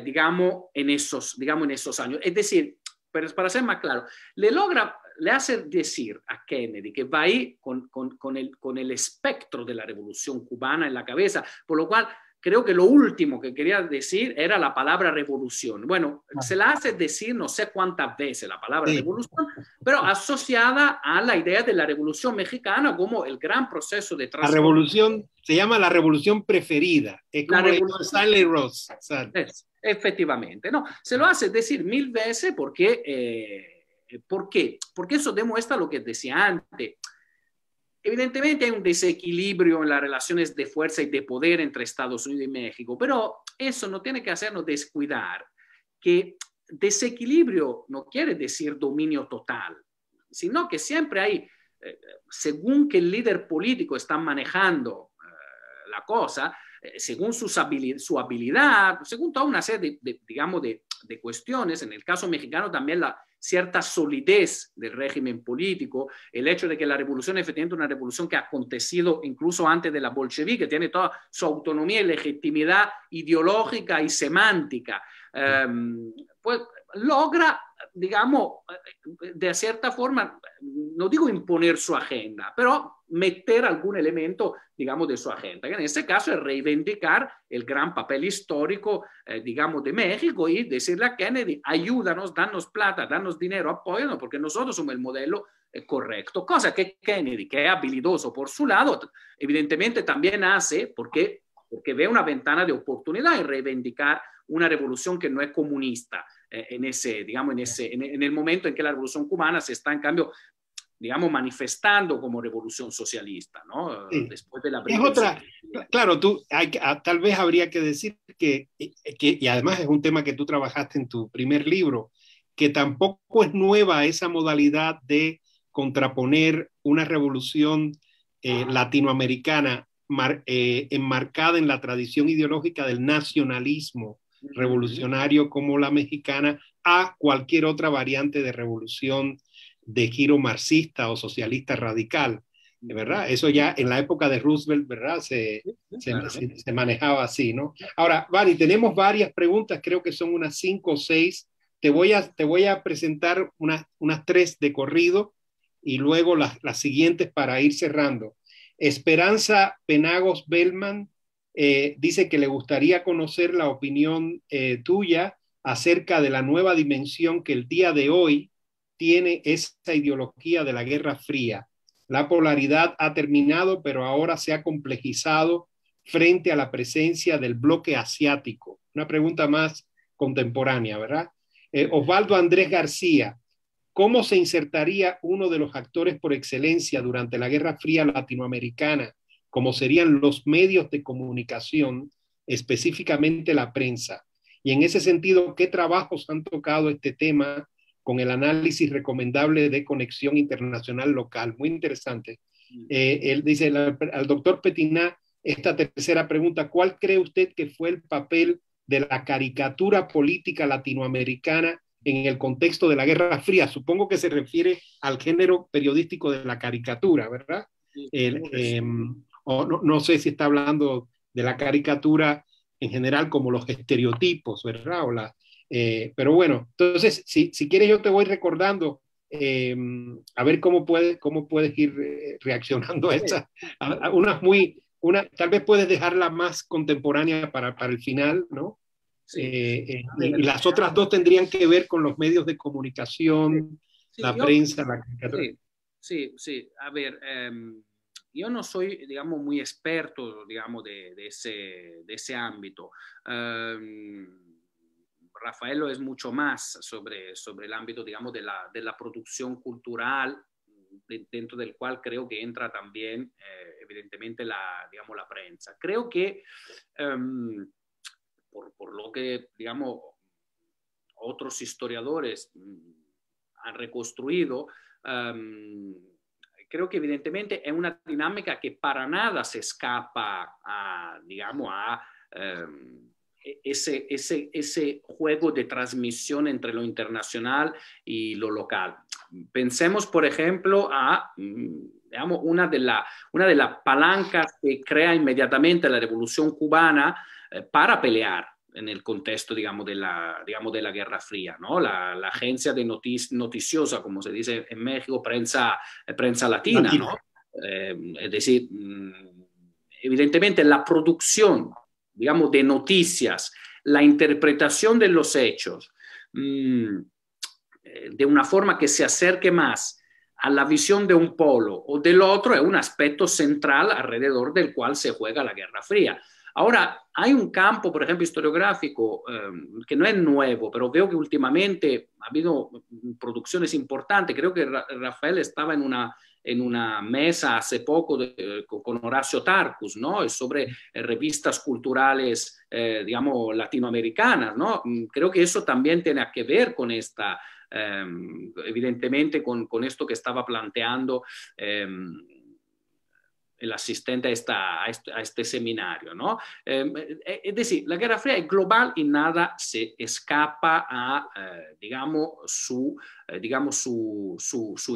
Speaker 3: digamos, en esos años. Es decir, para ser más claro, le hace decir a Kennedy que va ahí con el espectro de la Revolución Cubana en la cabeza, por lo cual creo que lo último que quería decir era la palabra revolución. Bueno, se la hace decir no sé cuántas veces la palabra revolución, pero asociada a la idea de la Revolución Mexicana como el gran proceso de
Speaker 2: transformación. La revolución se llama la revolución preferida. Es como la revolución Stanley Ross.
Speaker 3: Efectivamente, no, se lo hace decir 1000 veces porque, ¿por qué? Porque eso demuestra lo que decía antes. Evidentemente hay un desequilibrio en las relaciones de fuerza y de poder entre Estados Unidos y México, pero eso no tiene que hacernos descuidar que desequilibrio no quiere decir dominio total, sino que siempre hay, según que el líder político está manejando la cosa, según su habilidad, según toda una serie de cuestiones. En el caso mexicano también la cierta solidez del régimen político, el hecho de que la revolución es efectivamente una revolución que ha acontecido incluso antes de la bolchevique, tiene toda su autonomía y legitimidad ideológica y semántica, pues logra, digamos, de cierta forma, no digo imponer su agenda, pero meter algún elemento, digamos, de su agenda, que en este caso es reivindicar el gran papel histórico, digamos, de México y decirle a Kennedy, ayúdanos, danos plata, danos dinero, apóyanos, porque nosotros somos el modelo correcto, cosa que Kennedy, que es habilidoso por su lado, evidentemente también hace porque ve una ventana de oportunidad en reivindicar una revolución que no es comunista, en el momento en que la revolución cubana se está, en cambio, digamos, manifestando como revolución socialista, ¿no?
Speaker 2: Sí.
Speaker 3: Después de la
Speaker 2: es otra, claro, tal vez habría que decir que, y además es un tema que tú trabajaste en tu primer libro, que tampoco es nueva esa modalidad de contraponer una revolución latinoamericana enmarcada en la tradición ideológica del nacionalismo revolucionario como la mexicana a cualquier otra variante de revolución de giro marxista o socialista radical, ¿verdad? Eso ya en la época de Roosevelt, ¿verdad? Se manejaba así, ¿no? Ahora, Vani, tenemos varias preguntas, creo que son unas 5 o 6. Te voy a presentar unas 3 de corrido y luego las siguientes para ir cerrando. Esperanza Penagos Bellman dice que le gustaría conocer la opinión tuya acerca de la nueva dimensión que el día de hoy tiene esa ideología de la Guerra Fría. La polaridad ha terminado, pero ahora se ha complejizado frente a la presencia del bloque asiático. Una pregunta más contemporánea, ¿verdad? Osvaldo Andrés García, ¿cómo se insertaría uno de los actores por excelencia durante la Guerra Fría latinoamericana, como serían los medios de comunicación, específicamente la prensa? Y en ese sentido, ¿qué trabajos han tocado este tema con el análisis recomendable de conexión internacional local? Muy interesante. Él dice al doctor Petiná, esta tercera pregunta, ¿cuál cree usted que fue el papel de la caricatura política latinoamericana en el contexto de la Guerra Fría? Supongo que se refiere al género periodístico de la caricatura, ¿verdad? O no sé si está hablando de la caricatura en general como los estereotipos, ¿verdad? Pero bueno, entonces, si quieres yo te voy recordando a ver cómo puedes ir reaccionando a estas. Tal vez puedes dejarla más contemporánea para el final, ¿no? Sí. Y las otras 2 tendrían que ver con los medios de comunicación, la prensa, la caricatura.
Speaker 3: Sí. A ver, yo no soy, digamos, muy experto, digamos, de ese ámbito. Rafael lo es mucho más sobre el ámbito, digamos, de la producción cultural, dentro del cual creo que entra también, evidentemente, la prensa. Creo que, por lo que, digamos, otros historiadores han reconstruido, creo que evidentemente es una dinámica que para nada se escapa a, digamos, a ese juego de transmisión entre lo internacional y lo local. Pensemos, por ejemplo, a digamos, una de las palancas que crea inmediatamente la Revolución Cubana para pelear en el contexto, digamos, de la Guerra Fría, ¿no? La agencia de noticiosa, como se dice en México, prensa latina, ¿no? Es decir, evidentemente la producción, digamos, de noticias, la interpretación de los hechos, de una forma que se acerque más a la visión de un polo o del otro, es un aspecto central alrededor del cual se juega la Guerra Fría. Ahora, hay un campo, por ejemplo, historiográfico, que no es nuevo, pero veo que últimamente ha habido producciones importantes. Creo que Rafael estaba en una mesa hace poco con Horacio Tarcus, ¿no? Sobre revistas culturales, digamos, latinoamericanas, ¿no? Creo que eso también tiene que ver con esta, evidentemente, con esto que estaba planteando el asistente a este seminario, ¿no? Es decir, la Guerra Fría es global y nada se escapa a, digamos, su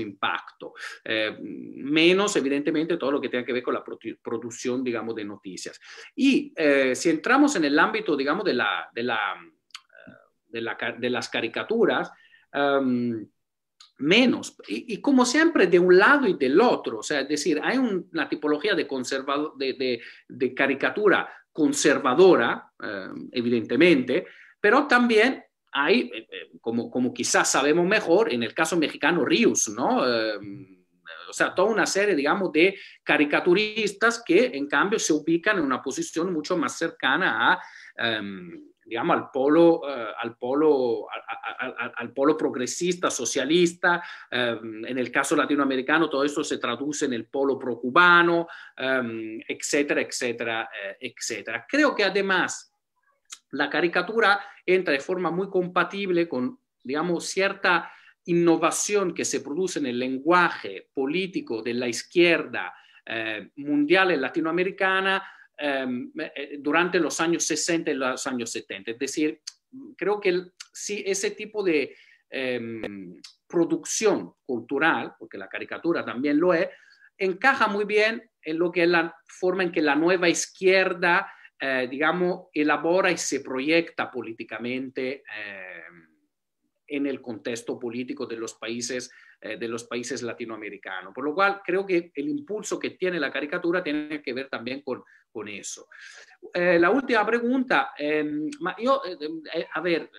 Speaker 3: impacto. Menos, evidentemente, todo lo que tenga que ver con la producción, digamos, de noticias. Y si entramos en el ámbito, digamos, de las caricaturas, menos, y como siempre de un lado y del otro, o sea, es decir, hay una tipología de caricatura conservadora, evidentemente, pero también hay, como quizás sabemos mejor, en el caso mexicano, Rius, ¿no? O sea, toda una serie, digamos, de caricaturistas que en cambio se ubican en una posición mucho más cercana a digamos, al polo progresista, socialista. En el caso latinoamericano, todo esto se traduce en el polo procubano, etcétera, etcétera, etcétera. Creo que además la caricatura entra de forma muy compatible con, digamos, cierta innovación que se produce en el lenguaje político de la izquierda mundial y latinoamericana, durante los años 60 y los años 70. Es decir, creo que sí, ese tipo de producción cultural, porque la caricatura también lo es, encaja muy bien en lo que es la forma en que la nueva izquierda, digamos, elabora y se proyecta políticamente en el contexto político de los países latinoamericanos. Por lo cual, creo que el impulso que tiene la caricatura tiene que ver también con eso. La última pregunta, a ver,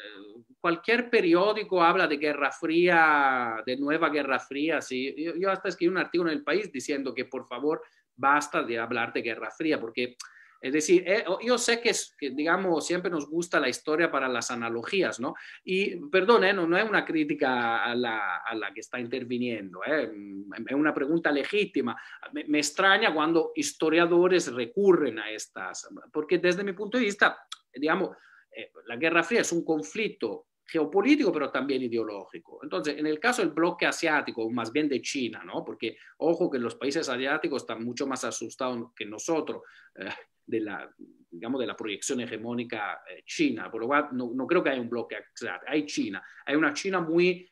Speaker 3: cualquier periódico habla de Guerra Fría, de nueva Guerra Fría, sí. Yo hasta escribí un artículo en El País diciendo que por favor basta de hablar de Guerra Fría, porque es decir, yo sé que, digamos, siempre nos gusta la historia para las analogías, ¿no? Y, perdón, no es una crítica a la que está interviniendo, es una pregunta legítima. Me extraña cuando historiadores recurren a estas, porque desde mi punto de vista, digamos, la Guerra Fría es un conflicto geopolítico, pero también ideológico. Entonces, en el caso del bloque asiático, más bien de China, ¿no? Porque, ojo, que los países asiáticos están mucho más asustados que nosotros, de la proyección hegemónica china, por lo cual no creo que haya un bloque, hay China, hay una China muy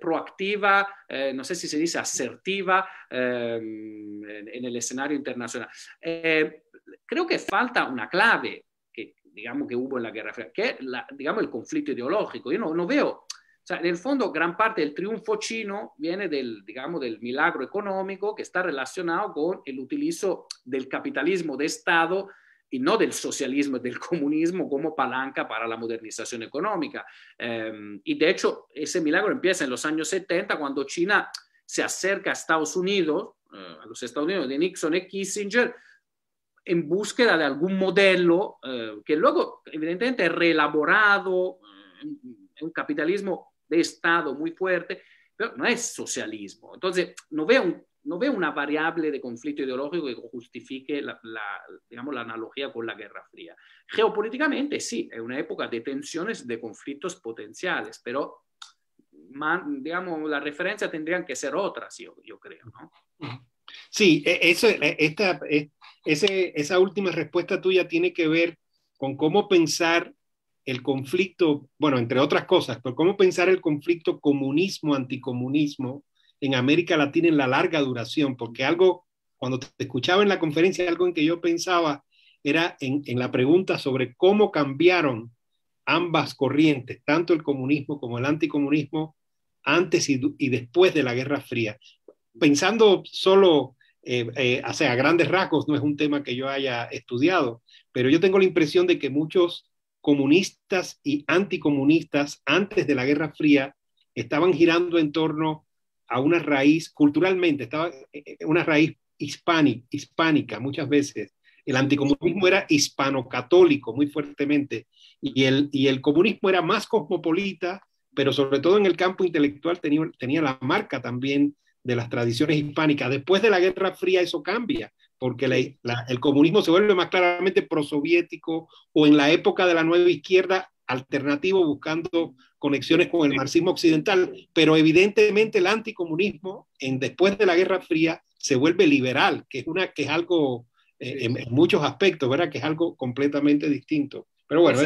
Speaker 3: proactiva, no sé si se dice asertiva en el escenario internacional. Creo que falta una clave que, digamos, que hubo en la Guerra Fría, que es digamos, el conflicto ideológico. Yo no veo, o sea, en el fondo, gran parte del triunfo chino viene digamos, del milagro económico que está relacionado con el utilizo del capitalismo de Estado y no del socialismo y del comunismo como palanca para la modernización económica. Y de hecho, ese milagro empieza en los años 70, cuando China se acerca a Estados Unidos, a los Estados Unidos de Nixon y Kissinger, en búsqueda de algún modelo que luego, evidentemente, es reelaborado, un capitalismo de Estado muy fuerte, pero no es socialismo. Entonces, no veo una variable de conflicto ideológico que justifique digamos, la analogía con la Guerra Fría. Geopolíticamente, sí, es una época de tensiones, de conflictos potenciales, pero digamos, la referencia tendrían que ser otras, yo creo, ¿no?
Speaker 2: Sí, esa última respuesta tuya tiene que ver con cómo pensar el conflicto, bueno, entre otras cosas, pero cómo pensar el conflicto comunismo-anticomunismo en América Latina en la larga duración, porque algo, cuando te escuchaba en la conferencia, algo en que yo pensaba era en la pregunta sobre cómo cambiaron ambas corrientes, tanto el comunismo como el anticomunismo, antes y después de la Guerra Fría. Pensando solo, o sea, a grandes rasgos, no es un tema que yo haya estudiado, pero yo tengo la impresión de que muchos comunistas y anticomunistas antes de la Guerra Fría estaban girando en torno a una raíz, culturalmente, estaba una raíz hispánica muchas veces. El anticomunismo era hispano-católico muy fuertemente y el comunismo era más cosmopolita, pero sobre todo en el campo intelectual tenía la marca también de las tradiciones hispánicas. Después de la Guerra Fría eso cambia, porque el comunismo se vuelve más claramente prosoviético o en la época de la nueva izquierda alternativo buscando conexiones con el marxismo occidental, pero evidentemente el anticomunismo después de la Guerra Fría se vuelve liberal, que es algo en muchos aspectos, ¿verdad? Que es algo completamente distinto. Pero bueno,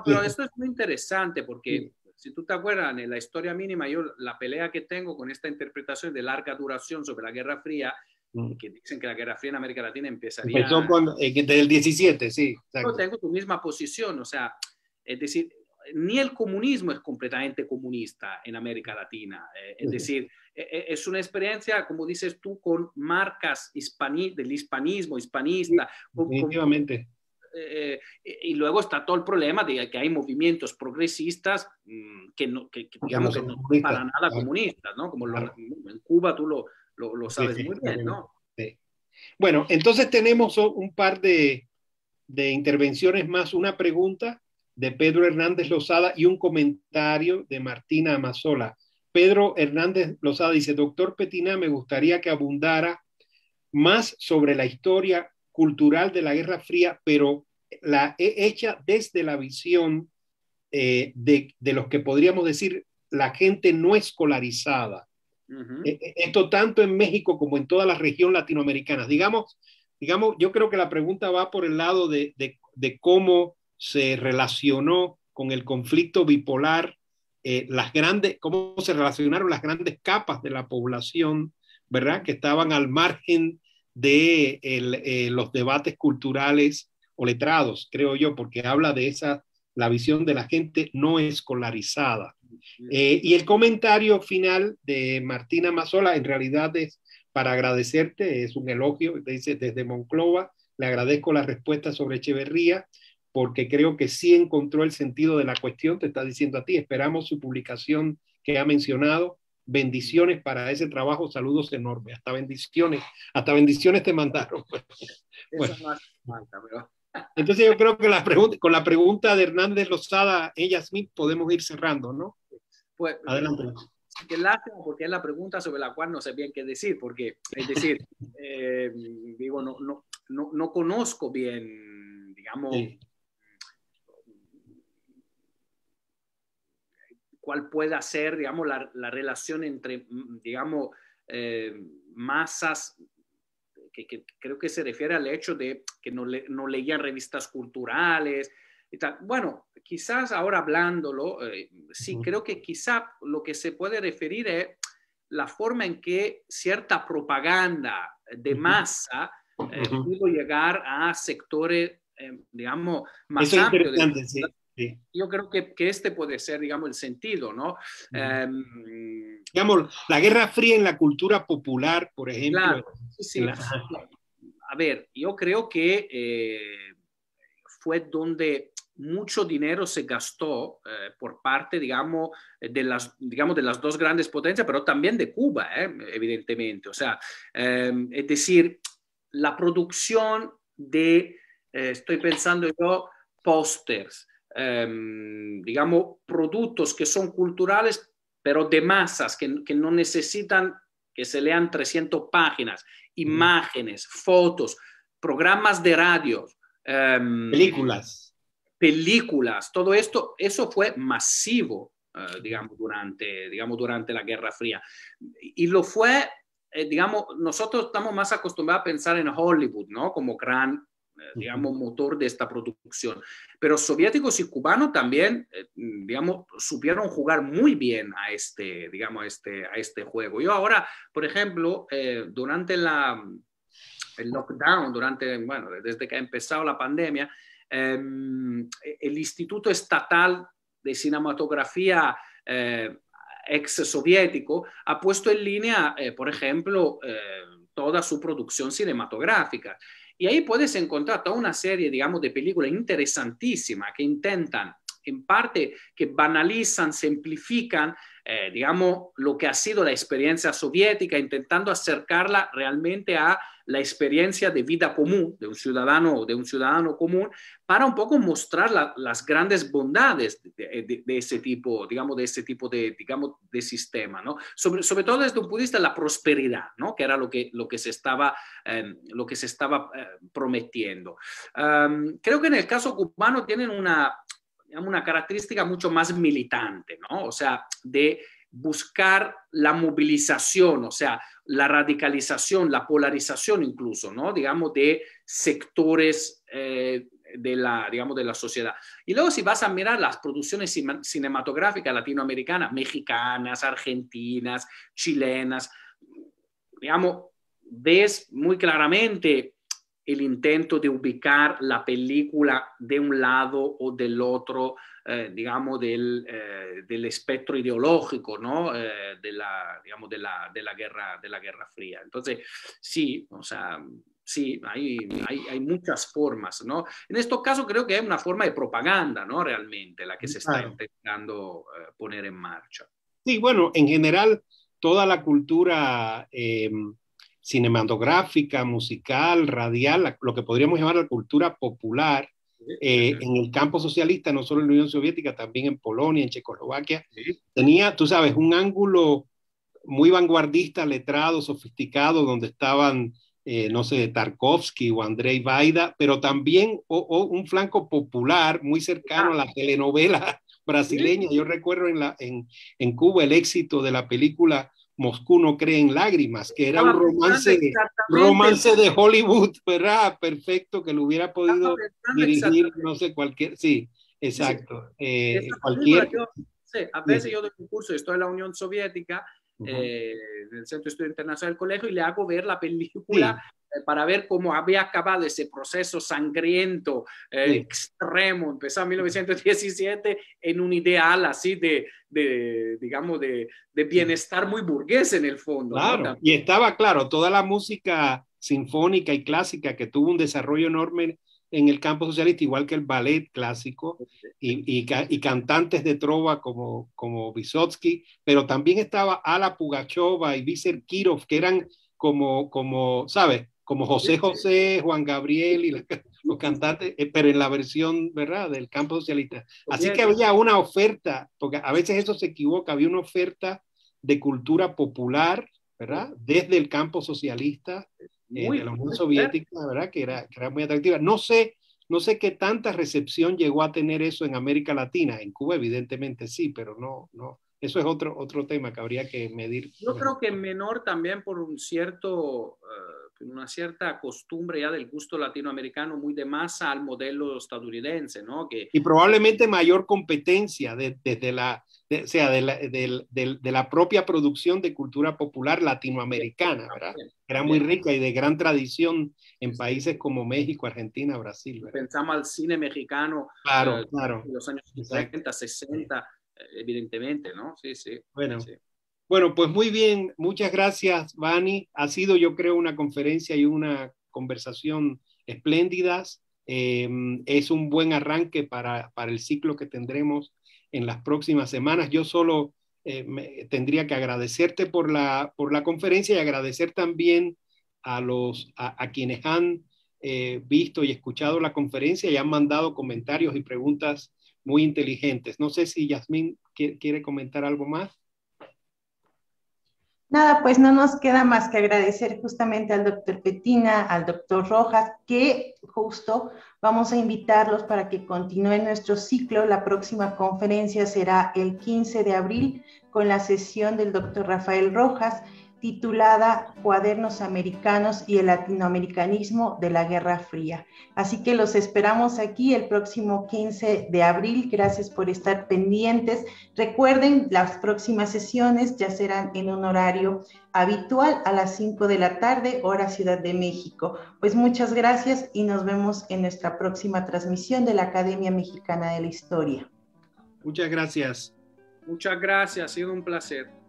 Speaker 3: pero esto es muy interesante porque si tú te acuerdas, en la historia mínima, yo la pelea que tengo con esta interpretación de larga duración sobre la Guerra Fría, que dicen que la Guerra Fría en América Latina empezaría...
Speaker 2: Empezó desde el 17, sí.
Speaker 3: Yo tengo tu misma posición, o sea, es decir, ni el comunismo es completamente comunista en América Latina. Es decir, es una experiencia, como dices tú, con marcas del hispanismo, hispanista.
Speaker 2: Definitivamente.
Speaker 3: Y luego está todo el problema de que hay movimientos progresistas digamos que no son para nada comunistas, ¿no? Como en Cuba tú lo sabes muy bien, ¿no?
Speaker 2: Sí. Bueno, entonces tenemos un par de intervenciones más, una pregunta de Pedro Hernández Lozada y un comentario de Martina Amazola. Pedro Hernández Lozada dice, doctor Petina, me gustaría que abundara más sobre la historia cultural de la Guerra Fría, pero hecha desde la visión de los que podríamos decir la gente no escolarizada. Esto tanto en México como en toda la región latinoamericana. Digamos, yo creo que la pregunta va por el lado de cómo se relacionó con el conflicto bipolar, cómo se relacionaron las grandes capas de la población, ¿verdad? Que estaban al margen de los debates culturales o letrados, creo yo, porque habla de la visión de la gente no escolarizada. Y el comentario final de Martina Mazzola en realidad es para agradecerte, es un elogio, dice desde Monclova, le agradezco la respuesta sobre Echeverría, porque creo que sí encontró el sentido de la cuestión, te está diciendo a ti, esperamos su publicación que ha mencionado, bendiciones para ese trabajo, saludos enormes, hasta bendiciones te mandaron. Bueno.
Speaker 3: Eso no hace falta, pero...
Speaker 2: Entonces yo creo que con la pregunta de Hernández Lozada, ella Smith, podemos ir cerrando, ¿no?
Speaker 3: Pues,
Speaker 2: adelante.
Speaker 3: Qué lástima, porque es la pregunta sobre la cual no sé bien qué decir, porque, es decir, digo, no conozco bien, digamos, sí, cuál pueda ser, digamos, la relación entre, digamos, masas, que creo que se refiere al hecho de que no leían revistas culturales y tal. Bueno, quizás ahora hablándolo, sí, creo que quizá lo que se puede referir es la forma en que cierta propaganda de masa pudo llegar a sectores, digamos, más amplios. Eso es interesante, sí. Sí. Yo creo que este puede ser, digamos, el sentido, ¿no?
Speaker 2: Digamos, la Guerra Fría en la cultura popular, por ejemplo.
Speaker 3: Claro, sí. A ver, yo creo que fue donde mucho dinero se gastó por parte, digamos, de las dos grandes potencias, pero también de Cuba, evidentemente. O sea, es decir, la producción de, estoy pensando yo, pósters, digamos, productos que son culturales, pero de masas, que no necesitan que se lean 300 páginas, imágenes, fotos, programas de radio,
Speaker 2: películas,
Speaker 3: todo esto, eso fue masivo. digamos, durante la Guerra Fría. Y lo fue, digamos, nosotros estamos más acostumbrados a pensar en Hollywood, ¿no? Como gran, digamos, motor de esta producción. Pero soviéticos y cubanos también, digamos, supieron jugar muy bien a digamos, a este juego. Yo ahora, por ejemplo, durante el lockdown, bueno, desde que ha empezado la pandemia, el Instituto Estatal de Cinematografía ex soviético ha puesto en línea, por ejemplo, toda su producción cinematográfica. Y ahí puedes encontrar toda una serie, digamos, de películas interesantísimas que intentan, en parte, que banalizan, simplifican, digamos, lo que ha sido la experiencia soviética, intentando acercarla realmente a la experiencia de vida común de un ciudadano común, para un poco mostrar las grandes bondades de ese tipo, digamos, digamos, de sistema, ¿no? Sobre todo desde un punto de vista de la prosperidad, ¿no? Que era lo que se estaba prometiendo. Creo que en el caso cubano tienen una característica mucho más militante, ¿no? O sea, de buscar la movilización, o sea, la radicalización, la polarización incluso, ¿no? Digamos, de sectores digamos, de la sociedad. Y luego si vas a mirar las producciones cinematográficas latinoamericanas, mexicanas, argentinas, chilenas, digamos, ves muy claramente el intento de ubicar la película de un lado o del otro, digamos, del espectro ideológico, ¿no? Digamos, de la Guerra Fría. Entonces, sí, o sea, sí, hay muchas formas, ¿no? En estos casos creo que es una forma de propaganda, ¿no? Realmente, la que se está intentando poner en marcha.
Speaker 2: Sí, bueno, en general, toda la cultura cinematográfica, musical, radial, lo que podríamos llamar la cultura popular, en el campo socialista, no solo en la Unión Soviética, también en Polonia, en Checoslovaquia, tenía, tú sabes, un ángulo muy vanguardista, letrado, sofisticado, donde estaban, no sé, Tarkovsky o Andrzej Wajda, pero también un flanco popular muy cercano a la telenovela brasileña. Yo recuerdo en Cuba el éxito de la película Moscú no cree en lágrimas, que era un romance de Hollywood, ¿verdad? Perfecto, que lo hubiera podido dirigir, no sé, cualquier, sí, exacto. Cualquier...
Speaker 3: A veces yo doy un curso, estoy en la Unión Soviética, del Centro de Estudio Internacional del Colegio, y le hago ver la película para ver cómo había acabado ese proceso sangriento, extremo, empezó en 1917 en un ideal así digamos, de bienestar muy burgués en el fondo.
Speaker 2: Claro, ¿no? Y estaba claro, toda la música sinfónica y clásica que tuvo un desarrollo enorme en el campo socialista, igual que el ballet clásico, y cantantes de trova como Vysotsky, pero también estaba Ala Pugacheva y Vícer Kirov, que eran como ¿sabes? Como José José, Juan Gabriel y los cantantes, pero en la versión, ¿verdad?, del campo socialista. Así que había una oferta, porque a veces eso se equivoca, había una oferta de cultura popular, ¿verdad?, desde el campo socialista de la Unión Soviética, ¿verdad?, que era muy atractiva. No sé qué tanta recepción llegó a tener eso en América Latina. En Cuba, evidentemente sí, pero no. Eso es otro tema que habría que medir.
Speaker 3: Yo creo que menor también por una cierta costumbre ya del gusto latinoamericano muy de masa al modelo estadounidense, ¿no?
Speaker 2: Y probablemente mayor competencia desde de la propia producción de cultura popular latinoamericana, ¿verdad? Era muy rica y de gran tradición en países como México, Argentina, Brasil, ¿verdad?
Speaker 3: Pensamos al cine mexicano
Speaker 2: claro.
Speaker 3: de los años 50, 60, evidentemente, ¿no? Sí.
Speaker 2: Bueno, pues muy bien, muchas gracias, Vani. Ha sido, yo creo, una conferencia y una conversación espléndidas. Es un buen arranque para el ciclo que tendremos en las próximas semanas. Yo solo tendría que agradecerte por la conferencia y agradecer también a quienes han visto y escuchado la conferencia y han mandado comentarios y preguntas muy inteligentes. No sé si Yasmín quiere comentar algo más.
Speaker 1: Nada, pues no nos queda más que agradecer justamente al doctor Petina, al doctor Rojas, que justo vamos a invitarlos para que continúen nuestro ciclo. La próxima conferencia será el 15 de abril con la sesión del doctor Rafael Rojas, titulada Cuadernos Americanos y el Latinoamericanismo de la Guerra Fría. Así que los esperamos aquí el próximo 15 de abril. Gracias por estar pendientes. Recuerden, las próximas sesiones ya serán en un horario habitual a las 5 de la tarde, hora Ciudad de México. Pues muchas gracias y nos vemos en nuestra próxima transmisión de la Academia Mexicana de la Historia.
Speaker 2: Muchas gracias.
Speaker 3: Muchas gracias, ha sido un placer.